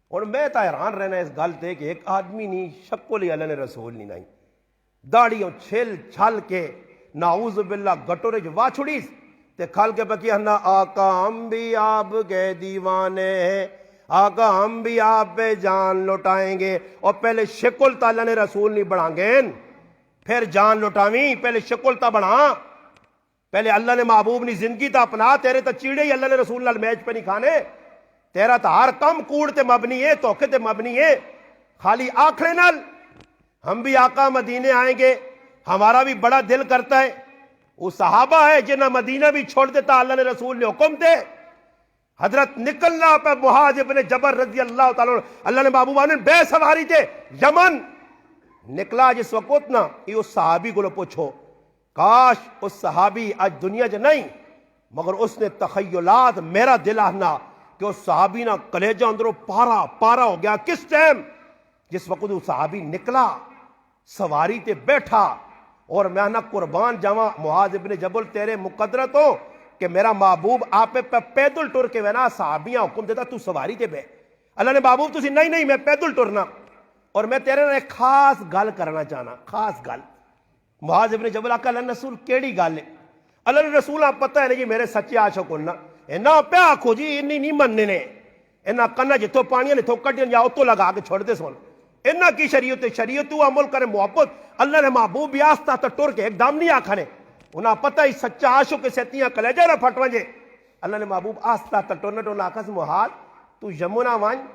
اور میں تا حیران رہنا اس گل تے کہ ایک آدمی نہیں شکل ہی اللہ نے رسول نہیں داڑیوں چھل چھل کے نعوذ باللہ گٹورے جو واچھڑیس تے کھل کے بکی ہنا آقا ہم بھی آپ کے دیوانے ہیں آقا ہم بھی آپ پہ جان لوٹائیں گے اور پہلے شکل تا اللہ نے رسول نہیں بڑھائیں گے پھر جان لوٹاویں پہلے شکل تا بڑھا پہلے اللہ نے محبوب نہیں زندگی تا اپنا تیرے تا چیڑے ہی اللہ نے رسول اللہ میچ پہ نہیں کھانے تیرا تا ہر کم کوڑ تے مبنی ہے توکھے تے مبنی ہے خالی آکھڑے نال ہم بھی آقا مدینے آئیں گے ہمارا بھی بڑا دل کرتا ہے وہ صحابہ ہے جنہ مدینہ بھی چھوڑ دیتا اللہ نے رسول نے حکم دے حضرت نکلنا پہ معاذ ابن جبل رضی اللہ تعالیٰ اللہ نے محبوب نے بے سواری تھے یمن نکلا جس وقت نا یہ اس صحابی کو لو پوچھو کاش اس صحابی آج دنیا جو نہیں مگر اس نے تخیلات میرا دل آنا کہ اس صحابی نہ کلیجہ اندروں پارا ہو گیا. کس ٹائم؟ جس وقت وہ صحابی نکلا سواری تے بیٹھا اور میں نہ قربان جاواں معاذ ابن جبل تیرے مقدرت ہو کہ میرا محبوب آپ پہ پیدل ٹر کے وینا صحابیاں حکم دیتا تو سواری تے بے. اللہ نے محبوب تسی نہیں میں پیدل ٹرنا اور میں تیرے نے ایک خاص گل کرنا چاہنا. خاص گل. معاذ ابن جبل آقا اللہ رسول کیڑی گل ہے؟ اللہ نے رسول آپ پتہ ہے نہیں میرے سچے عاشق ہونا اینا پہ آکھو جی انی نہیں مننے نے اینا کنا جتوں پانیاں نے تھو کٹن یا اتو لگا کے چھوڑ دے سون اینا کی شریعت تو عمل کرے محبت. اللہ نے محبوب بیاستا تو ٹر کے ایک دم نہیں آکھنے انہاں پتہ ہی سچا عاشق کے سیتیاں کلیجہ نہ پھٹ ونجے. اللہ نے محبوب آستا تو ٹرنا ٹرنا آکھا سے معاذ تو یمنا وان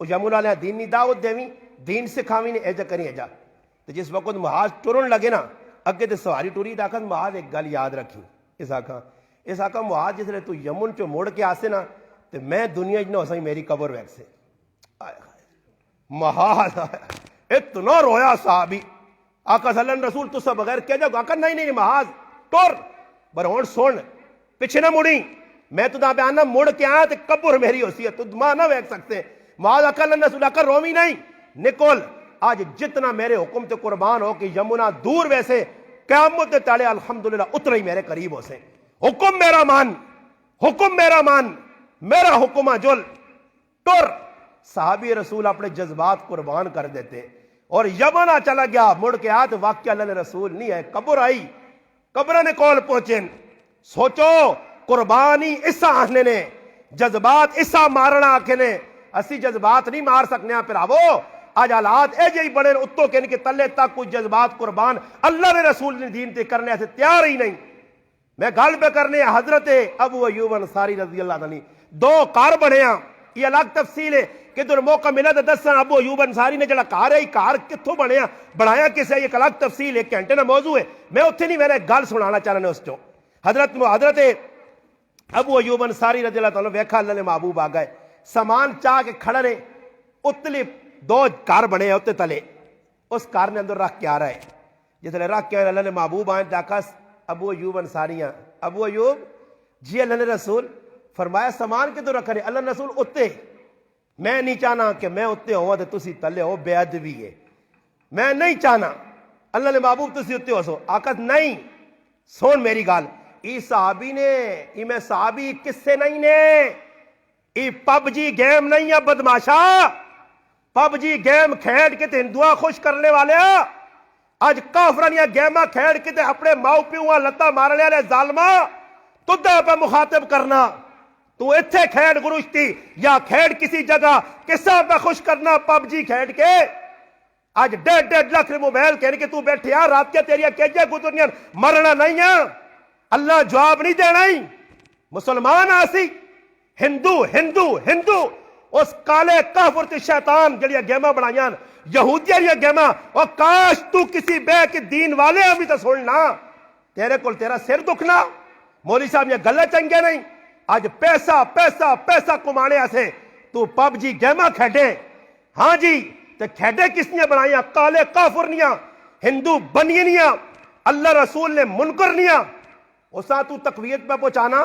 او یمنا لے دین نہیں دعوت دیویں دین سکھاویں نے ایجا کریں ایجا. تو جس وقت معاذ ٹرن لگے نا اگے تے سواری ٹری تا آکھا معاذ ایک گل یاد رکھی. اس آقا معاذ جس لے تو یمن چو موڑ کے آسے نا تو میں دنیا جنہ ہو سائیں میری قبر ویک سے معاذ اتنا رویا صحابی. آقا صلی اللہ علیہ رسول تو سب بغیر کہہ جاؤ. آقا نہیں معاذ ٹور برہون سن پیچھے نہ مڑی میں تو دا بیان نہ مڑ کے آیا تو قبر میری ہوسی ہے تو ماں نہ ویک سکتے. معاذ آقا اللہ رسول آقا رومی نہیں نکل آج جتنا میرے حکم تے قربان ہو کہ یمنا دور ویسے قیامت تالے الحمدللہ اتنا ہی میرے قریب ہو سے. حکم میرا مان میرا حکم جل ٹر. صحابی رسول اپنے جذبات قربان کر دیتے اور یمنا چلا گیا مڑ کے آت واقعہ اللہ نے رسول نہیں ہے قبر آئی قبر نے کول پہنچے. سوچو قربانی اسا آنے نے جذبات اسا مارنا آکھے نے اسی جذبات نہیں مار سکنے پھر آو آج حالات اے جی بڑے اتو کے ان کے تلے تک کچھ جذبات قربان اللہ نے رسول نے دین تے کرنے سے تیار ہی نہیں. میں گل پہ کرنے حضرت ابو ایوب انصاری رضی اللہ عنہ دو کار بنیا. یہ الگ تفصیل ہے کہ در موقع ملا تو دسن ابو ایوب انصاری نے جڑا کار ہے کار کتوں بنیا بنایا کسے ایک الگ تفصیل ایک گھنٹے نہ موضوع ہے. میں اتنے نہیں میں گل سنانا چاہنا اس چوں. حضرت ابو ایوب انصاری رضی اللہ عنہ ویکھا اللہ نے محبوب آ گئے سامان چاہ کے کھڑے نے اتلی دو کار بنے ہیں اتنے تلے اس کار نے اندر رکھ کے آ رہا ہے. جس لئے رکھ کے اللہ نے محبوب آئیں دیکھا ابو ایوب انصاریاں ابو ایوب جی اللہ نے رسول فرمایا سامان کے تو رکھنے اللہ نے رسول اتے میں نہیں چاہنا کہ میں اتے ہوں تو تسی تلے ہو بے ادبی ہے میں نہیں چاہنا اللہ نے محبوب تسی اتے ہو سو. آقا نہیں سون میری گال ای صحابی نے ای میں صحابی کس سے نہیں نے ای پب جی گیم نہیں ہے بدماشا پب جی گیم کھیڑ کے تے ہندوہ خوش کرنے والے آج کافرانیاں گیمہ کھیڑ کے تے اپنے ماؤ پیوہاں لتا مارنے والے ظالمہ تو دے پہ مخاطب کرنا تو اتھے کھیڑ گروشتی یا کھیڑ کسی جگہ کسا پہ خوش کرنا پب جی کھیڑ کے آج 1.5 لاکھ موبائل کہنے کہ تو بیٹھے رات کے تیریاں کیجے گزرنیاں مرنا نہیں ہے اللہ جواب نہیں دینا ہی مسلمان آسی ہندو اس کالے کافر تے شیطان جڑیاں گیمہ بنائیاں یہودیاں یہ گیمہ اور کاش تو کسی بے کے دین والے ہمیں تو سننا تیرے کل تیرا سر دکھنا مولی صاحب یہ گلے چنگے نہیں آج پیسہ کمانے ایسے تو پب جی گیمہ کھیڑے ہاں جی تے کھیڑے کس نے بنائیاں کالے کافر نیاں ہندو بنی نیاں اللہ رسول نے منکر نیاں اساں تو تقویت پہ پہنچانا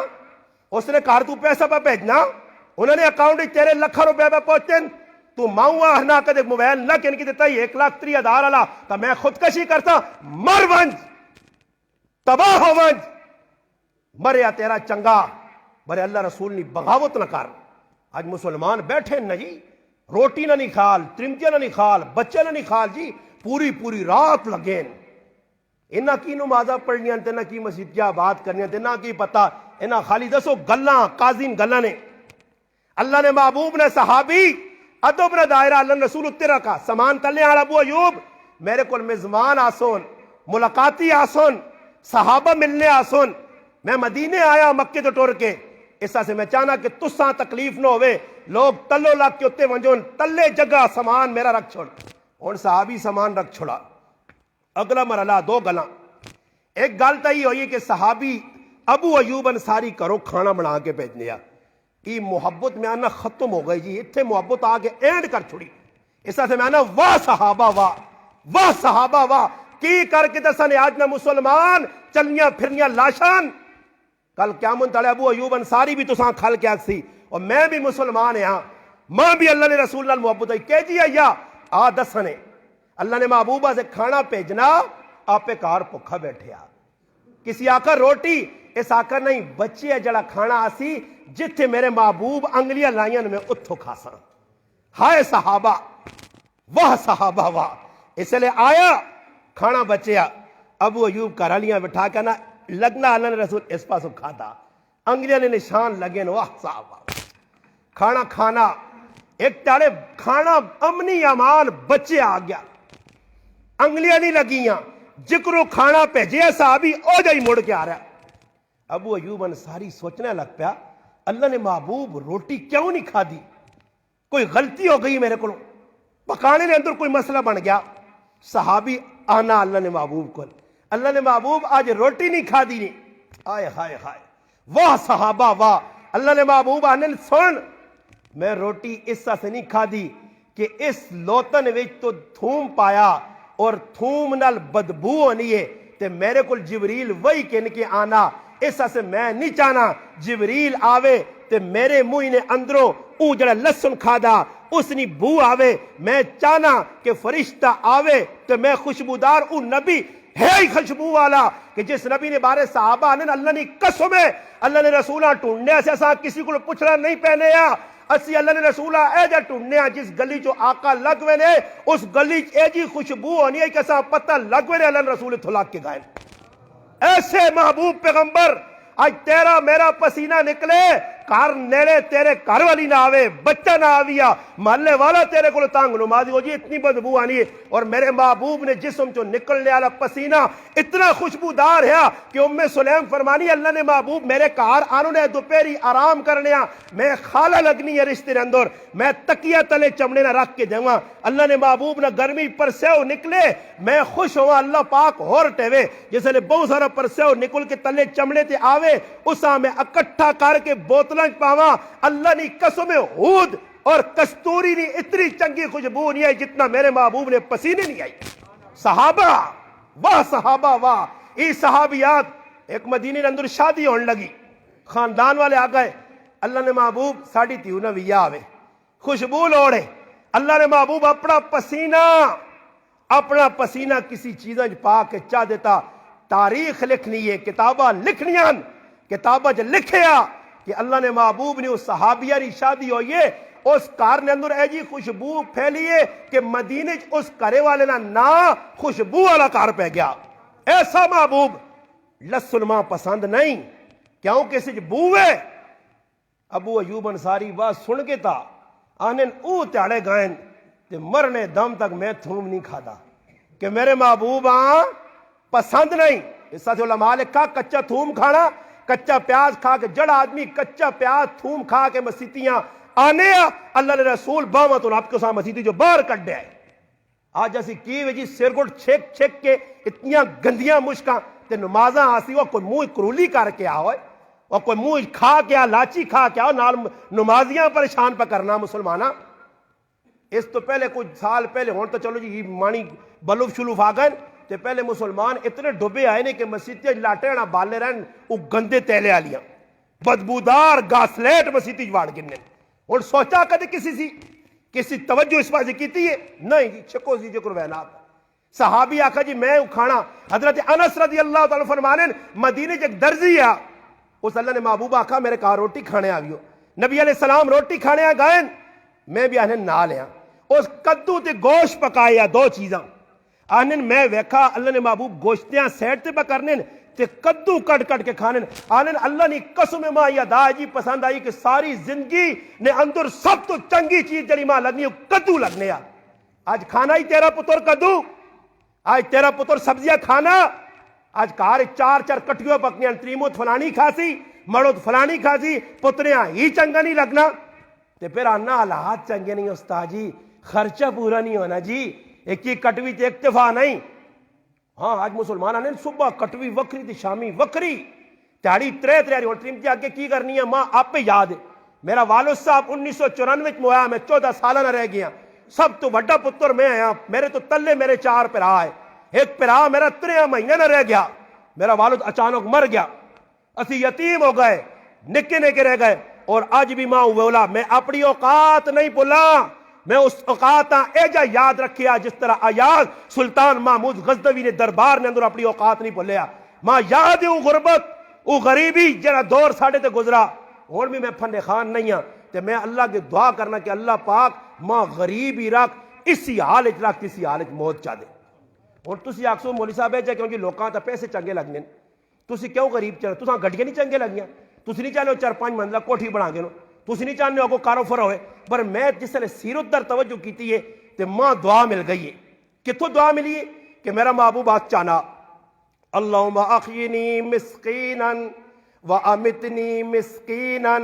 اس نے کہا تو پیسہ پہ بھیجنا انہوں نے اکاؤنٹ چیرے لکھا روپے پہ پہنچتے تو ماؤں آہنا کدے موبائل نہ کہنے کی دیتا ہی 1,30,000 اللہ تو میں خودکشی کرتا مر ونج تباہ ہو ونج مریا تیرا چنگا برے اللہ رسول نے بغاوت نہ کر. آج مسلمان بیٹھے نہ جی روٹی نہ نہیں کھال ترمجے نہ نہیں کھال بچے نہ نہیں کھال جی پوری رات لگیں انہاں کی نمازہ پڑھنیاں تینا کی مسجدیاں بات کرنیاں تینا کی پتا انہاں خالی دسو گلاں قازین گلاں نے. اللہ نے محبوب نے صحابی ادب نے دائرہ اللہ رسول اترا کا سامان تلے آر ابو ایوب میرے کل میزمان آسون ملاقاتی آسون صحابہ ملنے آسون میں مدینے آیا مکے تو ٹور کے اس سے میں چاہنا کہ تساں تکلیف نہ ہوئے لوگ تلو لاکھ کے اتے ونجون تلے جگہ سامان میرا رکھ چھوڑ ان صحابی سامان رکھ چھوڑا. اگلا مرحلہ 2 گلاں ایک گل تو یہ ہوئی کہ صحابی ابو ایوب انصاری کرو کھانا بنا کے بھیجنے یہ محبت میں آنا ختم ہو گئی جی اتھے محبت آگے اینڈ کر چھوڑی اس سے میں آنا واہ صحابہ واہ کی کر کے دسانے آج نہ مسلمان چلنیاں پھرنیاں لاشان کل قیامت والے ابو ایوب انصاری بھی تساں کھل کے سی اور میں بھی مسلمان ہاں، ماں بھی اللہ نے رسول نال محبت ہے کہ جی ایا آ دسنے اللہ نے محبوبہ سے کھانا بھیجنا، آپ کار بھکھا بیٹھے آ، کسی آکا روٹی، اس آکا نہیں بچے ہے جڑا کھانا آسی جتھے میرے محبوب انگلیاں لائن میں اتھو کھاساں۔ ہائے صحابہ، واہ صحابہ واہ، اس لیے آیا کھانا بچیا، ابو ایوب کرالیاں بٹھا کے نا لگنا اللہ نے رسول اس پاسوں کھاتا، انگلیاں نے نشان لگے نا، واہ صحابہ کھانا کھانا ایک تاڑے کھانا امنی امان بچے آ گیا، انگلیاں نہیں لگیاں، جکرو کھانا بھیجیا صحابی او جائی مڑ کے آ رہا۔ ابو ایوب انصاری سوچنے لگ پیا اللہ نے محبوب روٹی کیوں نہیں کھا دی، کوئی غلطی ہو گئی میرے کو، پکانے نے اندر کوئی مسئلہ بن گیا۔ صحابی آنا اللہ نے محبوب کو، اللہ نے محبوب آج روٹی نہیں کھا دی، نہیں آئے ہائے ہائے، واہ صحابہ واہ، اللہ نے محبوب آنے سن میں روٹی اس سے نہیں کھا دی کہ اس لوتن وچ تو تھوم پایا اور تھوم نال بدبو ہونی ہے تے میرے کو جبریل وہی کہن کے آنا، اس سے میں نہیں چاہنا جبریل آوے تے میرے منہ نے اندروں او جڑا لسن کھادا اس نی بو آوے، میں چاہنا کہ فرشتہ آوے تے میں خوشبودار او نبی ہے ہی خوشبو والا کہ جس نبی نے بارے صحابہ نے اللہ نے قسم ہے اللہ نے رسولہ ٹونڈنے سے ایسا کسی کو پوچھنا نہیں پہنے یا اسی اللہ نے رسولہ اے جا ٹونڈنے جس گلی جو آقا لگوے نے اس گلی اے جی خوشبو ہونی ہے کہ ایسا پتہ لگوے نے اللہ نے رسول تھلاک کے گائن، ایسے محبوب پیغمبر آج تیرا میرا پسینہ نکلے کار نیڑے تیرے گھر والی نہ آوے، بچہ نہ آویا، محلے والا تیرے کو تانگ نمازی ہو جی اتنی بدبو آنی ہے، اور میرے محبوب نے جسم جو نکلنے والا پسینہ اتنا خوشبودار ہے کہ ام سلیم فرمانی اللہ نے محبوب میرے کار آنو نے دوپہری آرام کرنے میں خالہ لگنی ہے رشتے نے اندر، میں تکیہ تلے چمڑے نہ رکھ کے جاؤں، اللہ نے محبوب نہ گرمی پرسیو نکلے میں خوش ہوا اللہ پاک ہور ٹیوے جس نے بہت سارا پرسیو نکل کے تلے چمڑے تے آوے اسا میں اکٹھا کر کے بوتلیں پاواں، اللہ نے قسم ہود اور کستوری نے اتنی چنگی خوشبو نہیں آئی جتنا میرے محبوب نے پسینے نہیں آئی۔ صحابہ واہ صحابہ واہ، ای صحابیات ایک مدینے کے اندر شادی ہونے لگی، خاندان والے آ گئے، اللہ نے محبوب ساڑی تیو نہ ویا آوے خوشبو لوڑے، اللہ نے محبوب اپنا پسینہ کسی چیزیں پا کے چاہ دیتا، تاریخ لکھنی ہے، کتابہ لکھنیاں، کتابہ جو لکھیا کہ اللہ نے محبوب نے اس صحابیہ ری شادی ہوئی ہے، اس کار نے اندر ایجی خوشبو پھیلیے کہ مدینے اس کرے والے نا خوشبو والا کار پہ گیا، ایسا محبوب لسن ماں پسند نہیں کیوں کسی بوے۔ ابو ایوب انصاری بات سن کے تھا آنن او تیاڑے گائن تے مرنے دم تک میں تھوم نہیں کھادا کہ میرے محبوب پسند نہیں، اس ساتھ علماء لکھا کچا تھوم کھانا، کچا پیاز کھا کے جڑا آدمی کچا پیاز تھوم کھا کے مسیتیاں آنے اللہ نے رسول باوت اور آپ کے ساتھ مسیتی جو باہر کٹ دے آئے، آج ایسی کی وجہ سرگڑ چھک چھک کے اتنیاں گندیاں مشکاں تے نمازاں آسی وہ کوئی منہ کرولی کر کے آؤ اور کوئی منہ کھا کے آ لاچی کھا کے آؤ نال نمازیاں پریشان پہ کرنا مسلمانہ۔ اس تو پہلے کچھ سال پہلے ہون تو چلو جی مانی بلوف شلوف آ گئے تے پہلے مسلمان اتنے ڈبے آئے نے کہ مسیطے لاٹے نہ بالے رہن وہ گندے تیلے آلیاں بدبودار گاسلیٹ مسیطی جوار گننے، اور سوچا کدے کسی توجہ اس بات کی تھی ہے نہیں جی چکو جی جکر وینات۔ صحابی آکھا جی میں کھانا، حضرت انس رضی اللہ تعالیٰ فرمانے مدینے ایک درزی ہے، اس اللہ نے محبوب آکھا میرے کہا روٹی کھانے آگیو، نبی علیہ السلام روٹی کھانے آ گئے، میں بھی آنن نہ لیا اس کدو تے گوشت پکایا دو چیزاں، آنن میں ویکھا اللہ نے محبوب گوشتیاں سیٹ تے پکرنے تے کدو کٹ کٹ کے کھانے، آنن اللہ نے قسم ماں یادا جی پسند آئی کہ ساری زندگی نے اندر سب تو چنگی چیز جڑی ماں لگنی کدو لگنے آ، آج کھانا ہی تیرا پتر کدو، آج تیرا پتر سبزیاں کھانا، آج کار چار کٹیوں پکنیاں تریموت فلانی کھاسی مڑوت فلانی کھاسی پتریاں ہی چنگا نہیں لگنا، تے پھر آنا حالات چنگے نہیں استاد جی، خرچہ پورا نہیں ہونا جی، ایک ہی کٹوی تے اکتفا نہیں۔ ہاں آج مسلمان آنے صبح کٹوی وکری تے شامی وکری تیاری ترے اور تریمتی آگے کی کرنی ہے ماں آپ پہ یاد ہے، میرا والد صاحب 1994 میں آیا، میں 14 سالہ نہ رہ گیا، سب تو بڑا پتر میں آیا، میرے تو تلے میرے 4 پرا ہے، ایک پرا میرا 3 مہینے نہ رہ گیا، میرا والد اچانک مر گیا، اسی یتیم ہو گئے، نکے نکے رہ گئے، اور اج بھی ماں بولا میں اپنی اوقات نہیں بھولا، میں اس اوقات ایجا یاد رکھیا جس طرح آیاز سلطان محمود غزنوی نے دربار نے اندر اپنی اوقات نہیں بھولیا۔ ماں یاد ہے وہ غربت، وہ غریبی جڑا دور ساڑھے تے گزرا، اور بھی میں پھنے خان نہیں ہاں تے میں اللہ کے دعا کرنا کہ اللہ پاک ماں غریب ہی رکھ، اسی حال اچ رکھ، اسی حال اچ موت چاہ دے۔ اور تسی آکسو مولوی صاحب ہے کیونکہ لوکاں تے پیسے چنگے لگنے، تسی کیوں غریب چاہ تساں گڈیاں نہیں چنگے لگیاں، تسی نہیں چاہتے ہو 4-5 منزلہ کوٹھی بنا کے نو، تسی نہیں چاہتے ہو کو کاروبار ہوئے، پر میں جس نے سیرت در توجہ کیتی ہے تے ماں دعا مل گئی ہے۔ کتوں دعا ملی ہے کہ میرا محبوب آج چاہنا اللہم احیینی مسکینا وامتنی مسکینا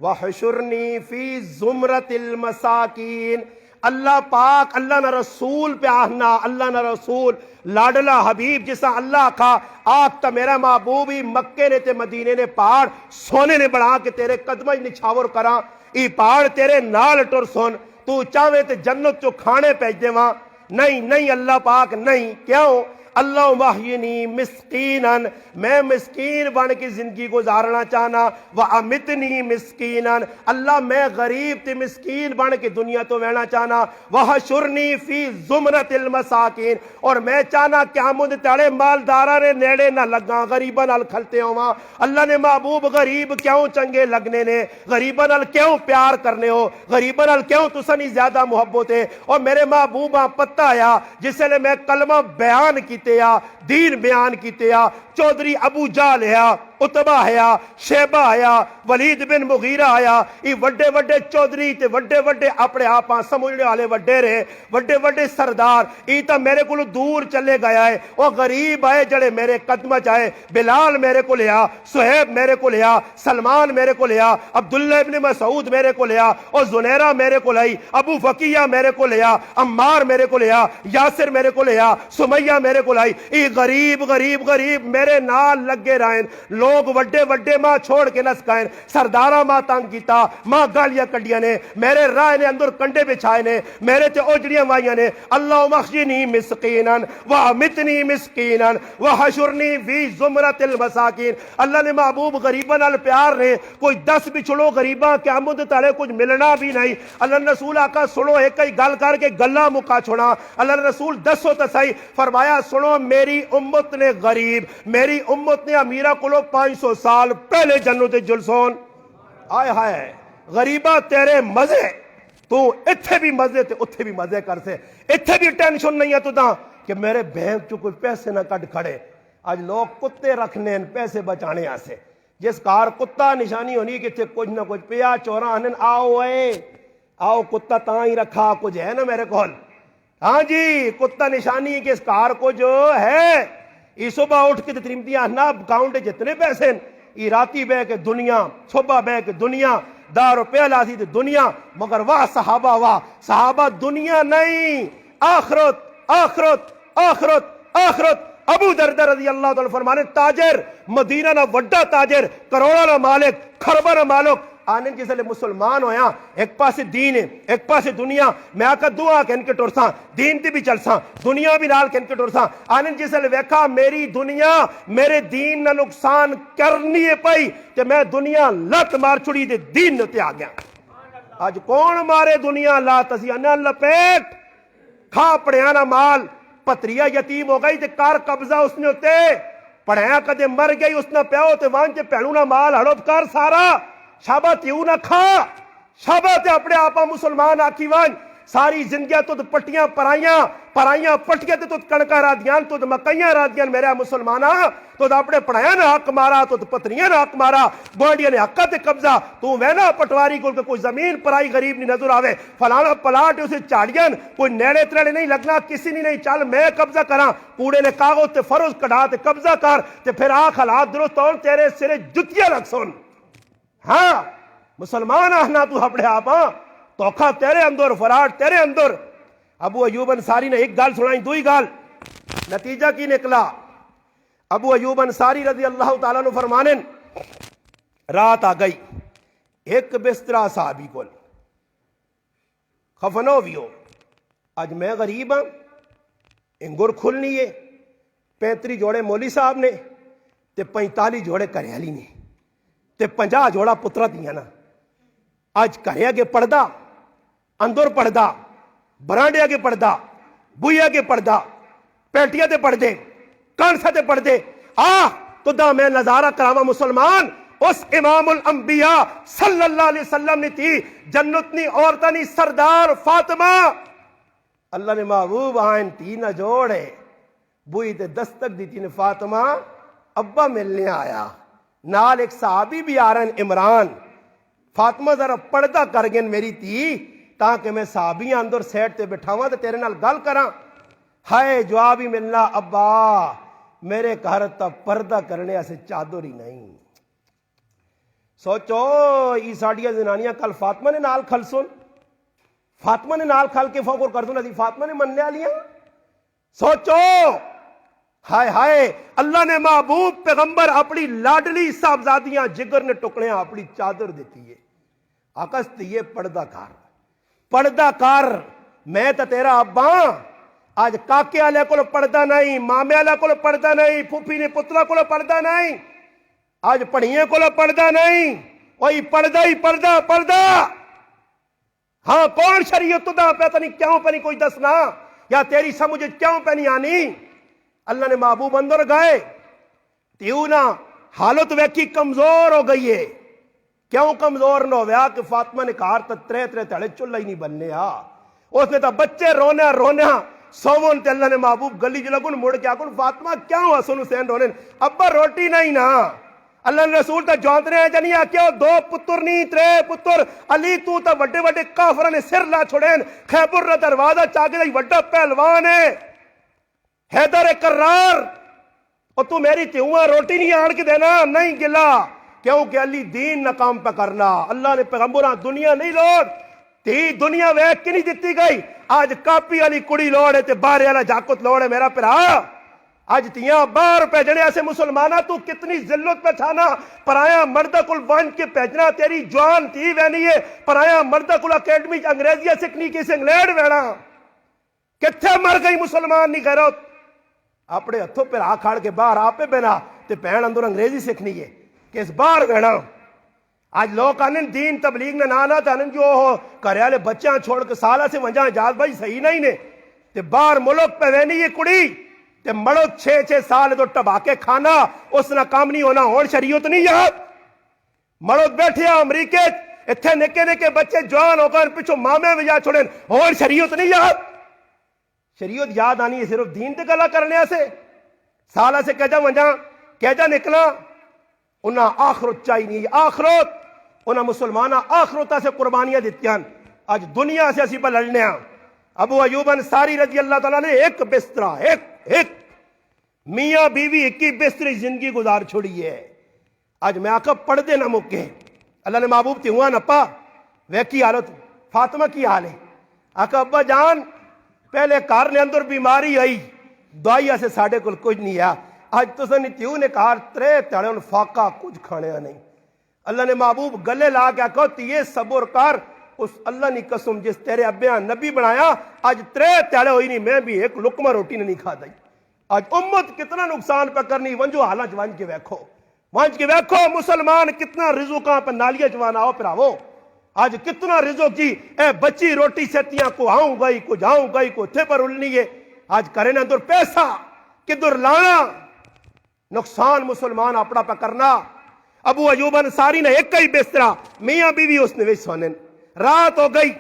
وحشرنی فی زمرۃ المساکین۔ اللہ پاک اللہ نہ رسول پہ آہنا، اللہ نہ رسول لاڈلا حبیب جسا اللہ کا آگ تا میرا محبوب ہی مکے نے تے مدینے نے پہاڑ سونے نے بڑھا کے تیرے قدمہ نچھاور کراں، ای پہاڑ تیرے نال ٹر سن، تو چاہوے تے جنت چو کھانے پیج دے وہاں، نہیں نہیں اللہ پاک نہیں، کیوں؟ اللہ احیینی مسکینا، میں مسکین بن کے زندگی گزارنا چاہنا، وَأَمِتْنِي مسکینا، اللہ میں غریب تے مسکین بن کے دنیا تو وینا چاہنا، وَحَشُرْنِي فِي زُمْرَةِ الْمَسَاکِین، اور میں چاہنا قیامت تاڑے مالدارہ نے نیڑے نہ لگاں، غریبہ نال کھلتے ہوں۔ اللہ نے محبوب غریب کیوں چنگے لگنے نے، غریبہ نال کیوں پیار کرنے ہو، غریبہ نال کیوں تسانی زیادہ محبت ہے، اور میرے محبوبہ پتہ آیا جس لئے میں کلمہ بیان کیتے دین بیان کیتے چودھری ابو جہل ہے، اتبا ہے، شیبہ ہے، ولید بن مغیرہ آیا، یہ وڈے وڈے چودھری تے وڈے وڈے اپنے آپاں سمجھنے والے وڈے رہے، وڈے وڈے سردار، یہ تا میرے کو دور چلے گیا ہے، وہ غریب آئے جڑے میرے قدمہ چاہے، بلال میرے کو لیا، سہیب میرے کو لیا، سلمان میرے کو لیا، عبداللہ ابن مسعود میرے کو لیا، اور زنیرہ میرے کو لائی، ابو فقیہ میرے کو لیا، عمار میرے کو لیا، یاسر میرے کو لیا، سمیہ میرے کو لائی، یہ غریب غریب غریب میرے نال لگے رہن، لوگ وڈے وڈے ماں چھوڑ کے نسکائیں، سردارہ ماں تانگ کیتا، ماں گالیاں کڈیاں نے، میرے راہ نے اندر کنڈے بچھائے نے، میرے تے اوجڑیاں وائیاں نے، اللہم اخزنی مسکینا وامتنی مسکینا وحشرنی فی زمرۃ المساکین۔ اللہ نے محبوب غریباں نال پیار نے، کوئی 10 بچھڑو غریباں قیامت تالے کچھ ملنا بھی نہیں، اللہ نے رسول آقا سنو ایک ہی گل کر کے گلہ مکا چھوڑا، اللہ نے رسول 10 تا صحیح فرمایا سنو میری امت نے غریب، میری امت نے امیرہ کلو 500 سال پہلے جنت جلسون، آئے ہائے غریبہ تیرے مزے، تو اتھے بھی مزے تے اتھے بھی مزے کر سے، اتھے بھی ٹینشن نہیں ہے تو دا کہ میرے بینک چو کوئی پیسے نہ کٹ کھڑے۔ آج لوگ کتے رکھنے ہیں پیسے بچانے آسے، جس کار کتا نشانی ہونی کہ تھے کچھ نہ کچھ پیا چورا آنن آؤ اے آؤ کتا تاں ہی رکھا کچھ ہے نا میرے کول، ہاں جی کتا نشانی کہ اس کار کو جو ہے ای صبح اٹھ کے تریمتیاں نا اکاؤنٹ جتنے پیسے ہیں ای راتی بے کے دنیا صبح بے کے دنیا 10 روپے لاسی تے دنیا، مگر واہ صحابہ دنیا نہیں، آخرت آخرت آخرت آخرت۔ ابو دردہ رضی اللہ تعالیٰ فرمانے تاجر مدینہ نہ وڈا تاجر، کروڑا نہ مالک، خربہ نہ مالک، آنے جس لئے مسلمان ہویا ایک پاس دین ہے ایک پاس دنیا، میں آقا دعا کہن کے ٹرساں دین تی بھی چلساں دنیا بھی نال کہن کے ٹرساں، آنے جس لئے ویکھا میری دنیا میرے دین نہ نقصان کرنی ہے پئی کہ میں دنیا لت مار چھڑی دے دین نتے آ گیا۔ آج کون مارے دنیا لا تسیانہ لپیٹ کھا پڑیانا مال، پتریہ یتیم ہو گئی تے کار قبضہ اس نے ہوتے، پڑھیا کدے مر گئی اس نے پیو تے وانچے پہلونا مال ہڑپ کر سارا، شابہ تیوں نہ کھا، شابہ تے اپنے آپا مسلمان آکی وان، ساری زندگیاں تو پٹیاں پرائیاں پٹیاں تے تو کنکا را دیاں تو مکیاں را دیاں میرے مسلمانہ، تو اپنے پڑھایا نہ حق مارا تو پتریاں نہ حق مارا، گوانڈیاں نے حقہ تے قبضہ، تو وینا پٹواری کو کوئی زمین پرائی غریب نہیں نظر آوے، فلانا پلاٹ اسے چاڑیاں کوئی نیڑے تریڑے نہیں لگنا، کسی نہیں چل میں قبضہ کراں، کوڑے نے کاغذ تے فروز کڑھا تے قبضہ کر تے پھر آنکھ حالات درست ہون تیرے سرے جتیاں رکھ سن۔ ہاں مسلمان آہنا تو اپنے آپاں توکھا تیرے اندر فراٹ تیرے اندر۔ ابو ایوب انصاری نے ایک گال سنائیں دوئی گال، نتیجہ کی نکلا، ابو ایوب انصاری رضی اللہ تعالیٰ نے فرمانے رات آ گئی ایک بسترہ صحابی کو خفنو بھی ہو، آج میں غریب ہاں انگر کھلنی ہے 35 جوڑے مولی صاحب نے تے 45 جوڑے کریالی نے، تے 50 جوڑا پترا دیا نا اج گھرے اگے پردہ اندر پردہ برانڈے اگے پردہ بوئی اگے پردہ پیٹیاں تے پردے کانسا تے پردے تو دا میں نظارہ کراوا مسلمان اس امام الانبیاء صلی اللہ علیہ وسلم نے تھی جنت نی عورتہ نی سردار فاطمہ اللہ نے محبوب آئین تھی نہ جوڑے بوئی تے دستک دی تھی نے فاطمہ ابا ملنے آیا نال ایک صحابی بھی آ رہا ہے عمران فاطمہ ذرا پردہ کر گن میری تھی تاکہ میں صحابیاں اندر سیٹ تے بٹھاواں تے تیرے نال گل کراں ہائے جواب ہی ملنا ابا میرے گھر تا پردہ کرنے ایسے چادر ہی نہیں سوچو یہ ساڑیاں زنانیاں کل فاطمہ نے نال کھل سن فاطمہ نے نال کھل کے فوکر کر دوں فاطمہ نے من لیا لیا سوچو ہائے ہائے اللہ نے محبوب پیغمبر اپنی لاڈلی صاحبزادیاں جگر نے ٹکڑیاں اپنی چادر دیتی ہے آکست یہ پردہ کار میں تا تیرا ابا آج کاکے والے کو پردہ نہیں مامے والے کو پردہ نہیں پھوپھی نے پترا کو پردہ نہیں آج پڑھیے کو پردہ نہیں وہی پردہ ہی پردہ ہاں کون شریعت تو دا پہ نہیں کیوں پہ نہیں کوئی دسنا یا تیری سمجھ کیوں پہ نہیں آنی اللہ نے محبوب اندر گئے تیو نا حالت ویکھی کمزور ہو گئی ہے کیوں کمزور نہ ہویا کہ فاطمہ نے کہا تا ترے تڑے چلہ ہی نہیں بننے اس نے تا بچے رونا سوون تے اللہ نے محبوب گلی جلگن مڑ کے آکن فاطمہ کیوں حسن حسین رونے ابا روٹی نہیں نا اللہ نے رسول تا جانتنے ہیں جنی آکیو 2 پتر نہیں 3 پتر علی تو تا وڈے وڈے کافرہ نے سر لا چھوڑین خیبر را دروازہ چاگے دائی وڈا پہلوان ہے حیدر کرار اور تو میری تیوہاں روٹی نہیں آڑ کے دینا نہیں گلا کیونکہ علی دین نہ کام پہ کرنا اللہ نے پیغمبران دنیا نہیں لوٹ تی دنیا ویک کی نہیں دیتی گئی آج کاپی علی کڑی لوڑے تے بارے والا جاکت لوڑے میرا پھرا آج تیاں 12 روپے جڑے ایسے مسلمانہ تو کتنی ذلت پہ چھانا پرایا مردہ کل بانچ کے پیجنا تیری جوان تھی وینی ہے پرایا مردہ کل اکیڈمی انگریزیہ سکھنی کی سنگلیڈ وینا کتھے مر گئی مسلمان نہیں غیرت اپنے ہتھوں پہ آ کھاڑ کے باہر آپے بنا تے پہن اندر انگریزی سکھنی ہے کہ اس بار وینا آج لوگ آنن دین تبلیغ نے نانا تھا انن جو ہو کریالے بچیاں چھوڑ کے سالہ سے ونجاں جاز بھائی صحیح نہیں نے تے بار ملک پہ وینی یہ کڑی تے مڑو 6 سال تو ٹباکے کھانا اس نہ کام نہیں ہونا اور شریعت نہیں یاد مڑو بیٹھے امریکے اتھے نکے بچے جوان ہو کر پچھو مامے میں جا چھوڑیں اور شریعت نہیں یاد شریعت یاد آنی ہے صرف دین تے گلا کرنے سے سالہ سے کہجا ونجاں کہجا نکلا انہاں آخرت چاہی نہیں آخرت انہاں مسلمانہ آخرتہ سے قربانیاں دیتیاں آج دنیا سے اسی پر لڑنے ہیں ابو ایوب انصاری رضی اللہ تعالیٰ نے ایک بسترہ ایک میاں بیوی ایک ہی بستری زندگی گزار چھوڑی ہے آج میں آقا پڑھ دے نہ مکے اللہ نے محبوب تھی ہوا نپا ویکی حالت فاطمہ کی حال ہے آقا ابا جان پہلے کار نے اندر بیماری آئی دعائیہ سے ساڑھے کچھ نہیں ہے آج تو سنی تیوں نے کہا 3 تیڑے ان فاقہ کچھ کھانے نہیں اللہ نے محبوب گلے لا کے کہتی یہ صبر کر اس اللہ نے قسم جس تیرے ابیاں نبی بنایا آج 3 تیڑے ہوئی نہیں میں بھی ایک لقمہ روٹی نہیں کھا دائی آج امت کتنا نقصان پہ کرنی ونجو حالانچ وانج کے ویکھو مسلمان کتنا رزقاں پہ نالیہ جوانا ہو پراو آج کتنا رزق جی اے بچی روٹی سیتیاں کو آؤں گئی کو جاؤں گئی کو تھے پر النی ہے آج کرے نا در پیسہ کدھر لانا نقصان مسلمان اپنا پہ کرنا ابو ایوب انصاری نے ایک ہی بسترہ میاں بیوی اس نے ویس سونن رات ہو گئی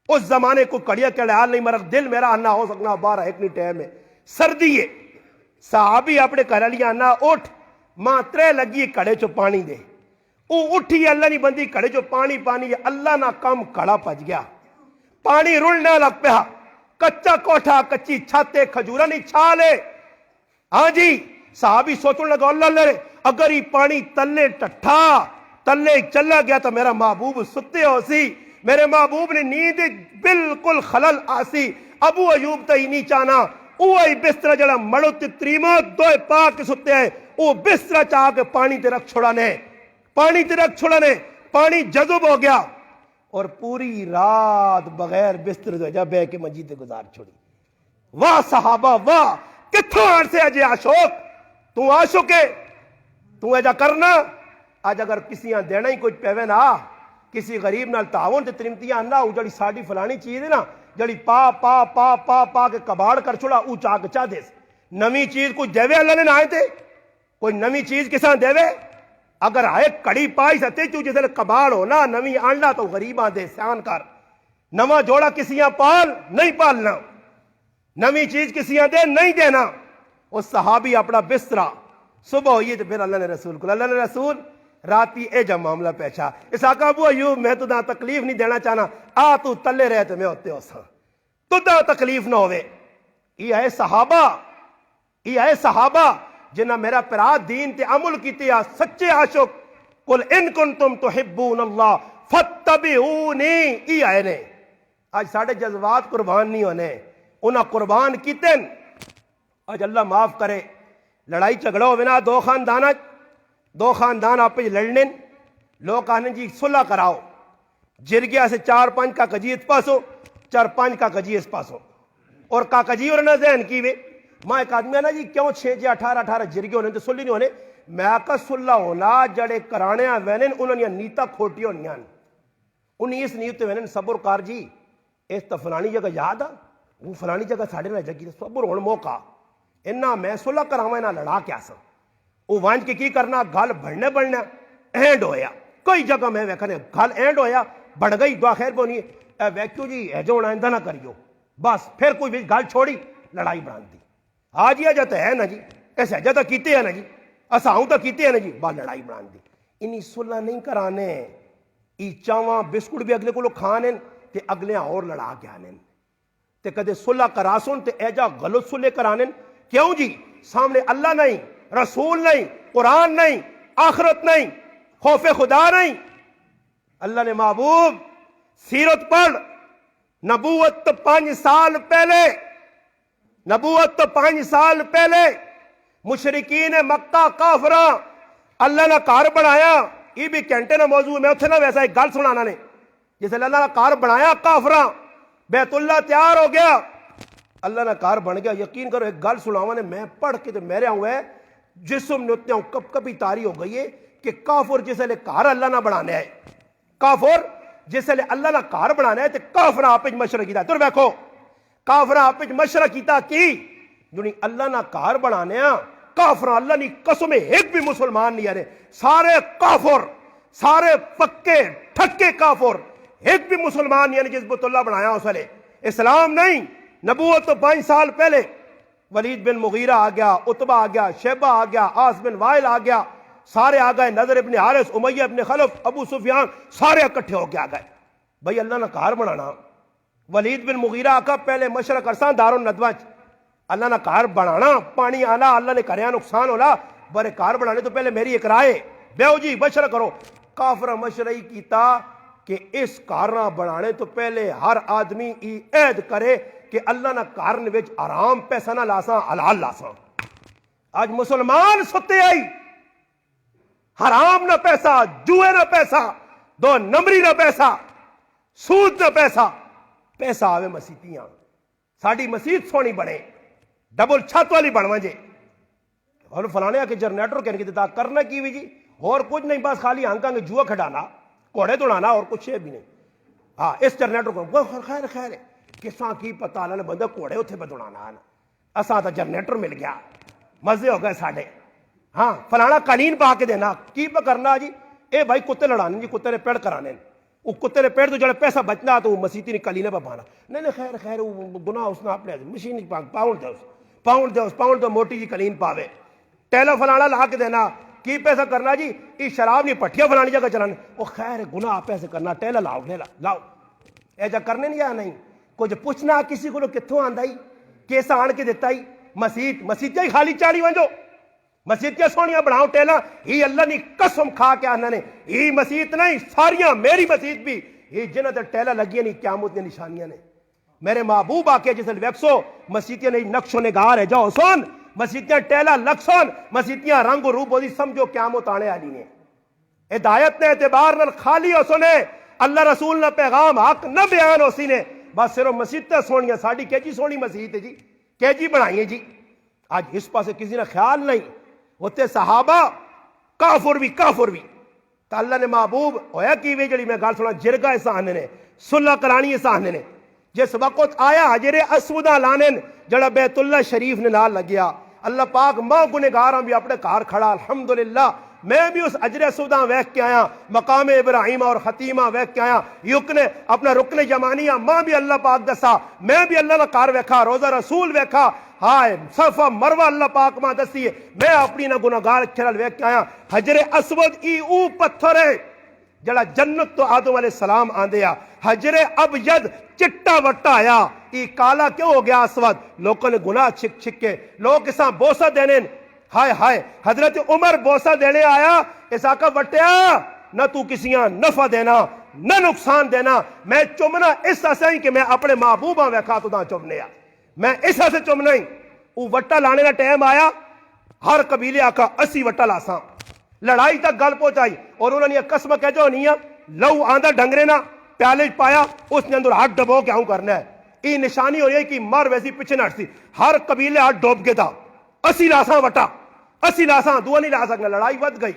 اس زمانے کو کڑیا کے حال نہیں مرک دل میرا انہ ہو سکنا 12 ایک نہیں ٹائم ہے سردی ہے صحابی اپنے کرلیا انہ اٹھ ماں 3 لگی کڑے چو پانی دے او اٹھی اللہ نہیں بندی کڑے چو پانی اللہ نہ کم کڑا پج گیا پانی رلنے لگ پیا کچا کوٹھا کچی چھاتے کھجورہ نہیں چھالے ہاں جی صحابی سوچنے لگا اللہ لے اگر ہی پانی تلے ٹٹھا تلے چلا گیا تو میرا محبوب ستے ہو سی میرے محبوب نے نیند بالکل خلل آسی ابو ایوب تا ہی نہیں چانا اوہی بسترہ جڑا مڑو تریمو 2 پاک کے ستے ہیں او بسترہ چاہ کے پانی تے رکھ چھوڑانے پانی جذب ہو گیا اور پوری رات بغیر بستر جو جا بے کے مجید گزار چھوڑی واہ صحابہ واہ کتھوں عرصے اجے عاشق تو عاشق ہے تو ایجا کرنا اج اگر کسی دینا ہی کچھ پیوے نا کسی غریب نال تعاون تے ترمتیاں نہ او جڑی ساڈی فلانی چیز ہے نا جڑی پا پا پا پا پا کے کباڑ کر چھڑا او چا کے چا دے نویں چیز کچھ دے اللہ نے نہ آئے تے کوئی نویں چیز کساں دے اگر آئے کڑی پائی ستے تو جس کباڑ ہونا نویں آنڈا تو غریباں دے سیان کر نواں جوڑا کسیاں پال نہیں پالنا نویں چیز کسیاں دے نہیں دینا اس صحابی اپنا بسترا صبح ہوئی تو پھر اللہ نے رسول کو اللہ نے رسول راتی اے جب معاملہ پیچھا اس آقا ابو ایوب میں تو دا تکلیف نہیں دینا چاہنا آ تو تلے رہے تو میں ہوتے ہو سا تو دا تکلیف نہ ہوئے یہ ہے صحابہ جنہ میرا پرا دین تے عمل کیتے آ سچے عاشق قل ان کنتم تحبون اللہ فاتبعونی یہ آئے نے آج ساڑھے جذبات قربان نہیں ہونے انہاں قربان کیتے آج اللہ معاف کرے لڑائی جھگڑا ہوئے نا دو خاندان آپ لڑنے لوگ آنے جی صلح کراؤ جرگیا سے 4-5 کا کجی اس پاسو 4-5 کا کجی اس پاسو اور کا کجی اور نہ ذہن کی وے ماں ایک آدمی ہے نا جی کیوں 6-18 جرگے ہونے تو سلی نہیں ہونے میں آقا صلح ہونا جڑے کرانے وینن انہوں نے نیتا کھوٹی ہونی انہیں اس نیت وینن صبر کار جی اس تا فلانی جگہ یاد وہ فلانی جگہ ساڑھے نہ جگی صبر ہونے موقع انہا میں صلح کراؤں انہا لڑا کیا سا وہ وانج کی کرنا گھال بڑھنے اینڈ ہویا کوئی جگہ میں ویکھنے گھال اینڈ ہویا بڑھ گئی دعا خیر بونی اے ویکیو جی اے جو آئندہ نہ کریو بس پھر کوئی گھال چھوڑی لڑائی بڑھان دی آج یہ جاتا ہے نا جی ایسے جاتا کیتے ہیں نا جی اساؤں تا کیتے ہیں نا جی بات لڑائی بڑھان دی انہی صلح نہیں کرانے ای چاواں بسکٹ بھی اگلے کو لوگ کھانے تے اگلے اور لڑا کے آنے تے کدے صلح کراسون تے ایجا غلط صلح کرانے کیوں جی سامنے اللہ نہیں رسول نہیں قرآن نہیں آخرت نہیں خوف خدا نہیں اللہ نے محبوب سیرت پڑھ نبوت تو 5 سال پہلے مشرکین مکہ کافراں اللہ نے کار بنایا یہ بھی گھنٹے نہ موضوع میں اتنے نہ ویسا ایک گل سنانا نے جس اللہ نے کار بنایا کافراں بیت اللہ تیار ہو گیا اللہ نے کار بن گیا یقین کرو ایک گل سناوا نے میں پڑھ کے تو میرے ہوئے جسم نے اتنے کب کبھی تاری ہو گئی ہے کہ کافر جس لئے کار اللہ نہ بنانے ہے کافر جس لئے اللہ نہ کار بنانے ہے تو کافر آپ مشورہ کیتا تو بیکھو کافر آپ مشورہ کیتا کی جنہی اللہ نہ کار بنانے ہیں کافر اللہ نے قسم ایک بھی مسلمان نہیں آنے سارے کافر سارے پکے ٹھکے کافر ایک بھی مسلمان نہیں آنے جس بیت اللہ بنایا اس لئے اسلام نہیں نبوت تو 5 سال پہلے ولید بن مغیرہ آ گیا عتبہ آ گیا شیبہ آ گیا عاص بن وائل آ گیا سارے آ گئے نضر ابن حارث امیہ ابن خلف ابو سفیان سارے اکٹھے ہو کے آ گئے بھئی اللہ نے کار بنانا ولید بن مغیرہ آقا پہلے مشرق کرسان دار الندوہ اللہ نے کار بنانا پانی آنا اللہ نے کریا نقصان ہونا برے کار بنانے تو پہلے میری ایک رائے بیو جی مشرہ کرو کافر مشرہی کیتا کہ اس کارنا بنانے تو پہلے ہر آدمی عید کرے کہ اللہ نہ کارن وچ آرام پیسہ نہ لاساں حلال لاساں آج مسلمان ستے آئی حرام نہ پیسہ جوئے نہ پیسہ 2 نمبری نہ پیسہ سود نہ پیسہ آوے مسیتیاں ساڑھی مسیت سونی بڑھے ڈبل چھت والی بڑھویں جے اور فلانے آکے جنریٹر کہنے کی دیتا کرنا کی بھی جی اور کچھ نہیں بس خالی ہنکاں کے جوہ کھڑانا کوڑے دوڑانا اور کچھ ہے بھی نہیں ہاں اس جنریٹر کو خیر ہے کساں کی پتہ اللہ نے بندہ کوڑے اتھے پہ دوڑانا ہے اساں تا جنریٹر مل گیا مزے ہو گئے ساڑھے ہاں فلانا قالین پا کے دینا کی پہ کرنا جی اے بھائی کتے لڑانے جی کتے نے پیڑ کرانے وہ کتے نے پیڑ تو جڑے پیسہ بچنا تو وہ مسیتی نے قالینے پہ پانا نہیں خیر وہ گناہ اس نے اپنے مشین پاؤنڈ دو موٹی جی قالین پاوے ٹیلو فلانا لا کے دینا کی پیسہ کرنا جی یہ شراب نہیں پٹھیا فلانی جگہ چلانے وہ خیر گناہ پیسے کرنا ٹیلو لاؤ ایجا کرنے نہیں یا نہیں کچھ پوچھنا کسی کو کتھوں آندا ہی کیسا آن کے دیتا ہی مسیت ہی خالی چالی ونجو مسجد کیا سونیاں بڑھاؤں ٹیلا ہی اللہ نے قسم کھا کے آنا نے ہی مسجد نہیں ساریاں میری مسجد بھی ہی جنہ تے ٹیلا لگی نہیں قیامت نے نشانیاں نے میرے محبوب آکے جسے ویکسو مسجدیاں نہیں نقش و نگار ہے جاؤ سون مسجدیاں ٹیلا لکسون مسجدیاں رنگ و روپ بودی سمجھو قیامت آنے آلی نے ہدایت نے اعتبار نہ خالی ہو سنے اللہ رسول نہ پیغام حق نہ بیان ہو سی نے بس صرف مسجد تے سونیاں ساڑی کیجی سونی مسجد ہے جی کیجی بنائیے جی آج اس پاسے کسی نے خیال نہیں ہوتے صحابہ کافر بھی تو اللہ نے محبوب ہویا کی وے جڑی میں گل سنا جرگا اس آنے نے صلح کرانی اس آنے نے جس وقت آیا حجر اسودہ لانے جڑا بیت اللہ شریف نے نال لگیا اللہ پاک ماں گنہگاراں بھی اپنے گھر کھڑا الحمدللہ میں بھی اس حجر اسودہ ویکھ کے آیا مقام ابراہیم اور ختیمہ ویکھ کے آیا یکنے اپنا رکن یمانیہ ماں بھی اللہ پاک دسا میں بھی اللہ کا گھر ویکھا روزہ رسول ویکھا ہائے صفا مروہ اللہ پاک ماں دسی ہے میں اپنی نہ گناہگار کھرل ویکھ کے آیا حجر اسود ای او پتھر ہے جڑا جنت تو آدم علیہ السلام آندیا حجر ابیض چٹا وٹا آیا ای کالا کیوں ہو گیا اسود لوگوں نے گناہ چھک چھک کے لوگ اساں بوسہ دینے ہائے ہائے حضرت عمر بوسہ دینے آیا اس آقا وٹیا نہ تو کسیاں نفع دینا نہ نقصان دینا میں چمنا اس سے ہی کہ میں اپنے محبوبہ ویکھا تو نہ چمنے میں اس سے چمنا ہی وہ وٹا لانے کا ٹائم آیا ہر قبیلے آقا 80 وٹا لاساں لڑائی تک گل پہنچائی اور انہوں نے قسم کہہ جو نہیں لو آندہ ڈنگرے نہ پیالے پایا اس نے اندر ہاتھ ڈبو کے آؤں کرنا ہے یہ نشانی ہو رہی ہے کہ مر ویسی پیچھے نہ ہٹتی ہر قبیلے ہاتھ ڈوب کے تھا 80 لاساں وٹا 80 لاساں دو نہیں لا سکنا لڑائی ود گئی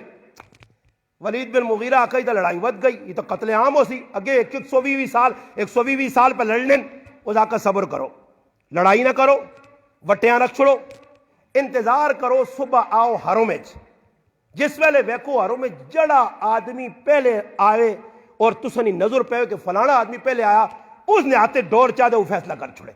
ولید بن مغیرہ آکھا تو لڑائی ود گئی یہ تو قتل عام ہو سی اگے 120 سال پہ لڑنے اس آقا صبر کرو لڑائی نہ کرو وٹیاں رکھ چھوڑو انتظار کرو صبح آؤ حرم میں جس ویلے ویکو حرم میں جڑا آدمی پہلے آئے اور تسنی نظر پہ کہ فلانا آدمی پہلے آیا اس نے آتے ڈور چاہتے وہ فیصلہ کر چھوڑے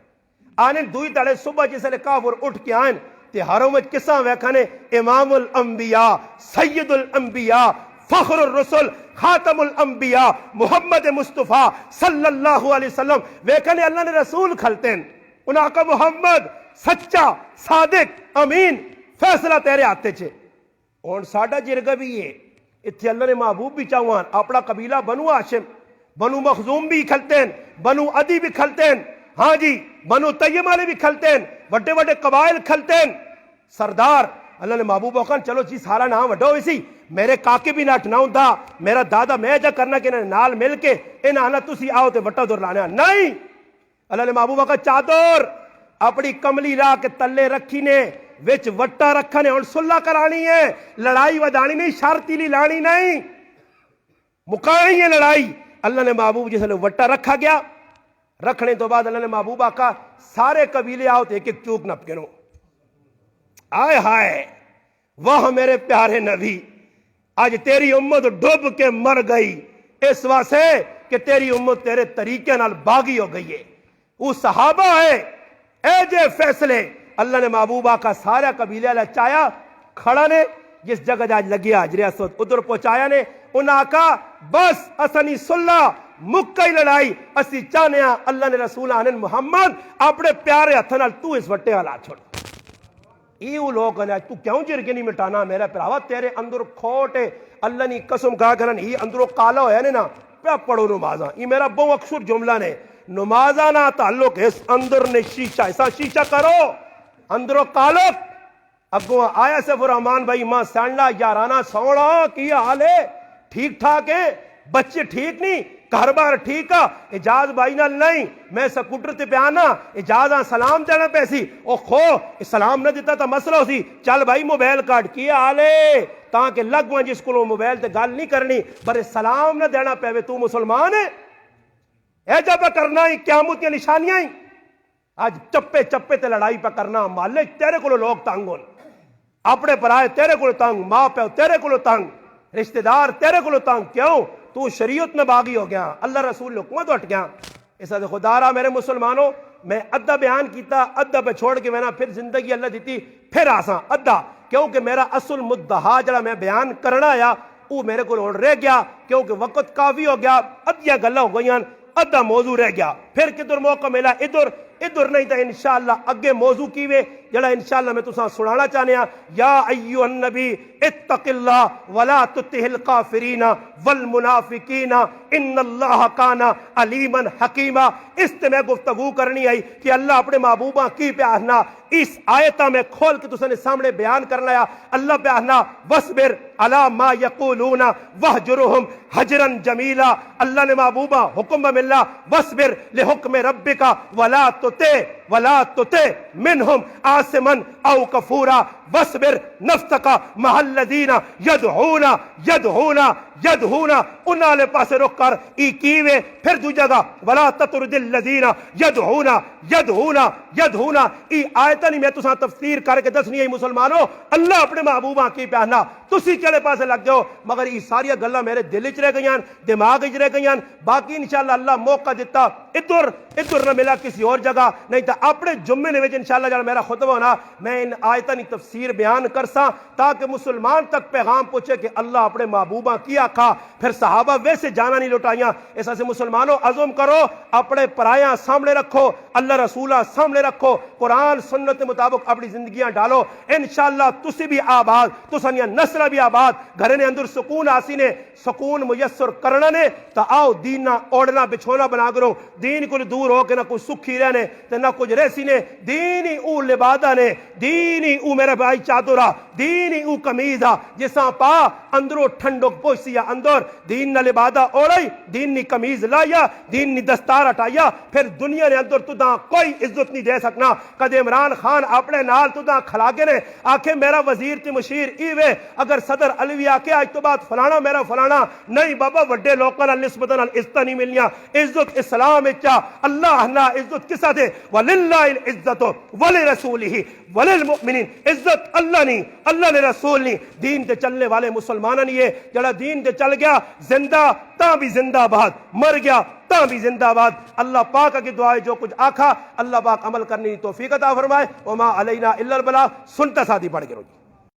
آنے دوئی تڑے صبح جس ویلے کافر اٹھ کے آئیں تے حرم میں کساں ویکھانے امام الانبیاء سید الانبیاء فخر الرسل خاتم الانبیاء محمد مصطفیٰ صلی اللہ علیہ وسلم ویکھانے اللہ نے رسول کھلتے ہیں انہاں کا محمد سچا صادق امین فیصلہ تیرے آتے چھے اور ساڑھا جرگہ بھی یہ اتھے اللہ نے محبوب بھی چاہوان اپنا قبیلہ بنو ہاشم بنو مخزوم بھی کھلتے ہیں بنو عدی بھی کھلتے ہیں ہاں جی بنو تیم والے بھی کھلتے ہیں وڈے وڈے قبائل کھلتے ہیں سردار اللہ نے محبوب خان چلو جی سارا نام وڈو اسی میرے کاکے بھی ناٹ نہ ہوندا میرا دادا میں جا کرنا کہ انہیں نال مل کے انہیں آنا تسی آؤ تے وٹا دور لانا نہیں اللہ نے محبوب خان چادر اپنی کملی لا کے تلے رکھی نے وچ وٹا رکھنے اور صلح کرانی ہے لڑائی ودانی نہیں شرطی لانی نہیں مکانی ہے لڑائی اللہ نے محبوب جس نے وٹا رکھا گیا رکھنے تو بعد اللہ نے محبوب آقا سارے قبیلے آؤ تو ایک ایک چوک نپ گنو آئے ہائے وہ میرے پیارے نبی آج تیری امت ڈوب کے مر گئی اس واسطے کہ تیری امت تیرے طریقے نال باغی ہو گئی ہے وہ صحابہ ہے اے جے فیصلے اللہ نے محبوب آقا سارا قبیلے اللہ چایا کھڑا نے جس جگہ جاج لگیا حجر اسود ادھر پہنچایا نے انہاں آقا بس اسنی صلح مکئی لڑائی اسی چاہنے ہیں اللہ نے رسول آنن محمد اپنے پیارے ہتھنال تو اس وٹے والا چھوڑ ایو لوگ نے تو کیوں جرگے نہیں مٹانا میرا پراوا تیرے اندر کھوٹ ہے اللہ نے قسم کہا کرن ہی اندروں کالا ہویا نے نا پہ پڑھو نمازاں یہ میرا بہت اکثر جملہ نے نمازاں نا تعلق اس اندر نے شیشہ ایسا شیشہ کرو اندروں کالو اگوں آیا سے فرحمان بھائی ماں سانڈا یارانہ سوڑا کی حال ہے ٹھیک ٹھاک ہے بچے ٹھیک نہیں گھر بار ٹھیک ہے اجاز بھائی نال نہیں میں سکوٹر تے پیانا اجازاں سلام دینا پیسی او خو سلام نہ دیتا تا مسئلہ ہو سی چل بھائی موبائل کارڈ کیا آلے تاکہ لگوان جس کو موبائل تے گال نہیں کرنی پر سلام نہ دینا پہوے تو مسلمان ہے اے جب کرنا ہی قیامت کی نشانیاں ہی آج چپے چپے تے لڑائی پہ کرنا مالے تیرے کو لوگ تانگوں اپنے پرائے تیرے کو تانگ ماں پہ تیرے کو تانگ رشتہ دار تیرے کو تانگ کیوں تو شریعت میں باغی ہو گیا اللہ رسول حکمت ہٹ گیا اس وجہ خدا رہا میرے مسلمانوں میں ادھا بیان کیتا ادھا پہ چھوڑ کے میں نا پھر زندگی اللہ دیتی پھر آساں ادھا کیونکہ میرا اصل مدعا جڑا میں بیان کرنا آیا وہ میرے کو لوڑ رہ گیا کیونکہ وقت کافی ہو گیا ادھیا گلہ ہو گئیاں ادھا موضوع رہ گیا پھر کدھر موقع ملا ادھر نہیں تھا انشاءاللہ اگے موضوع کیوے جڑا انشاءاللہ میں تساں سنانا چاہنے ہیں یا ایوہ النبی اتق اللہ ولا تطع الکافرین والمنافقین ان اللہ کان علیما حکیما اس تے میں گفتگو کرنی آئی کہ اللہ اپنے محبوبہ کی پہ آہنا اس آیتہ میں کھول کے تساں نے سامنے بیان کرنا ہے اللہ پہ آہنا وصبر علی ما یقولون وہجرہم حجرا جمیلا اللہ نے محبوبہ حکم ملا وصبر لحکم ربک ولا تطع منہم آسما او کفورا وصبر نفسک مع الذین یدعون انہاں والے پاسے رخ کر ای کیویں پھر دو جگہ ولا تطرد الذین یدعون ای آیتاں نہیں میں تساں تفسیر کر کے دسنی ہے مسلمانوں اللہ اپنے محبوباں کی پیانا تسی کہڑے پاسے لگ جاؤ مگر یہ ساری گلاں میرے دل وچ رہ گئیاں دماغ وچ رہ گئیاں باقی انشاءاللہ اللہ موقع دیتا ادھر نہ ملا کسی اور جگہ نہیں تو اپنے جمعے وچ انشاءاللہ جب میرا خطبہ ہونا میں ان آیتاں کی تفسیر بیان کرساں تاکہ مسلمان تک پیغام پہنچے کہ اللہ اپنے محبوباں کی آکھا پھر صحابہ ویسے جانا نہیں لٹائیاں اس سے مسلمانوں عزم کرو اپنے پرایاں سامنے رکھو اللہ رسولہ سامنے رکھو قرآن سنت کے مطابق اپنی زندگیاں ڈالو انشاءاللہ تسی بھی آباد تسانیاں نسل بھی آباد گھرے نے اندر سکون آسی نے سکون میسر کرنا نے تو آؤ دین نہ اوڑنا بچھونا بنا کرو دین کو دور ہو کے نہ کوئی سکھی رہنے تے نہ کچھ ریسی نے دین ہی او لبادہ نے دین ہی او میرے بھائی چادرہ دین ہی او قمیضہ جساں پا اندروں ٹھنڈک پوشیا اندر دین نہ لبادہ اوڑائی دین نی قمیض لایا دین نی دستار ہٹایا پھر دنیا نے اندر تو دا کوئی عزت نہیں دے سکنا کدے عمران خان اپنے نال تو دا کھلاگے نے آکھے میرا وزیر تی مشیر ایوے اگر صدر علوی آکے آج تو بات فلانا میرا فلانا نہیں بابا وڈے لوکاں نال نسبت نال عزت نہیں ملنیاں عزت اسلام وچ اللہ نہ عزت کسا دے وللہ العزت ولرسولہ وللمؤمنین عزت اللہ نہیں اللہ نے رسول نہیں دین تے چلنے والے مسلمانہ نہیں ہے جڑا دین تے چل گیا زندہ تاں بھی زندہ باد مر گیا تاں بھی زندہ باد اللہ پاک کی دعائے جو کچھ آکھا اللہ پاک عمل کرنے کی توفیق عطا فرمائے وما علینا الا البلاغ سنتا ساتھی پڑھ کے رو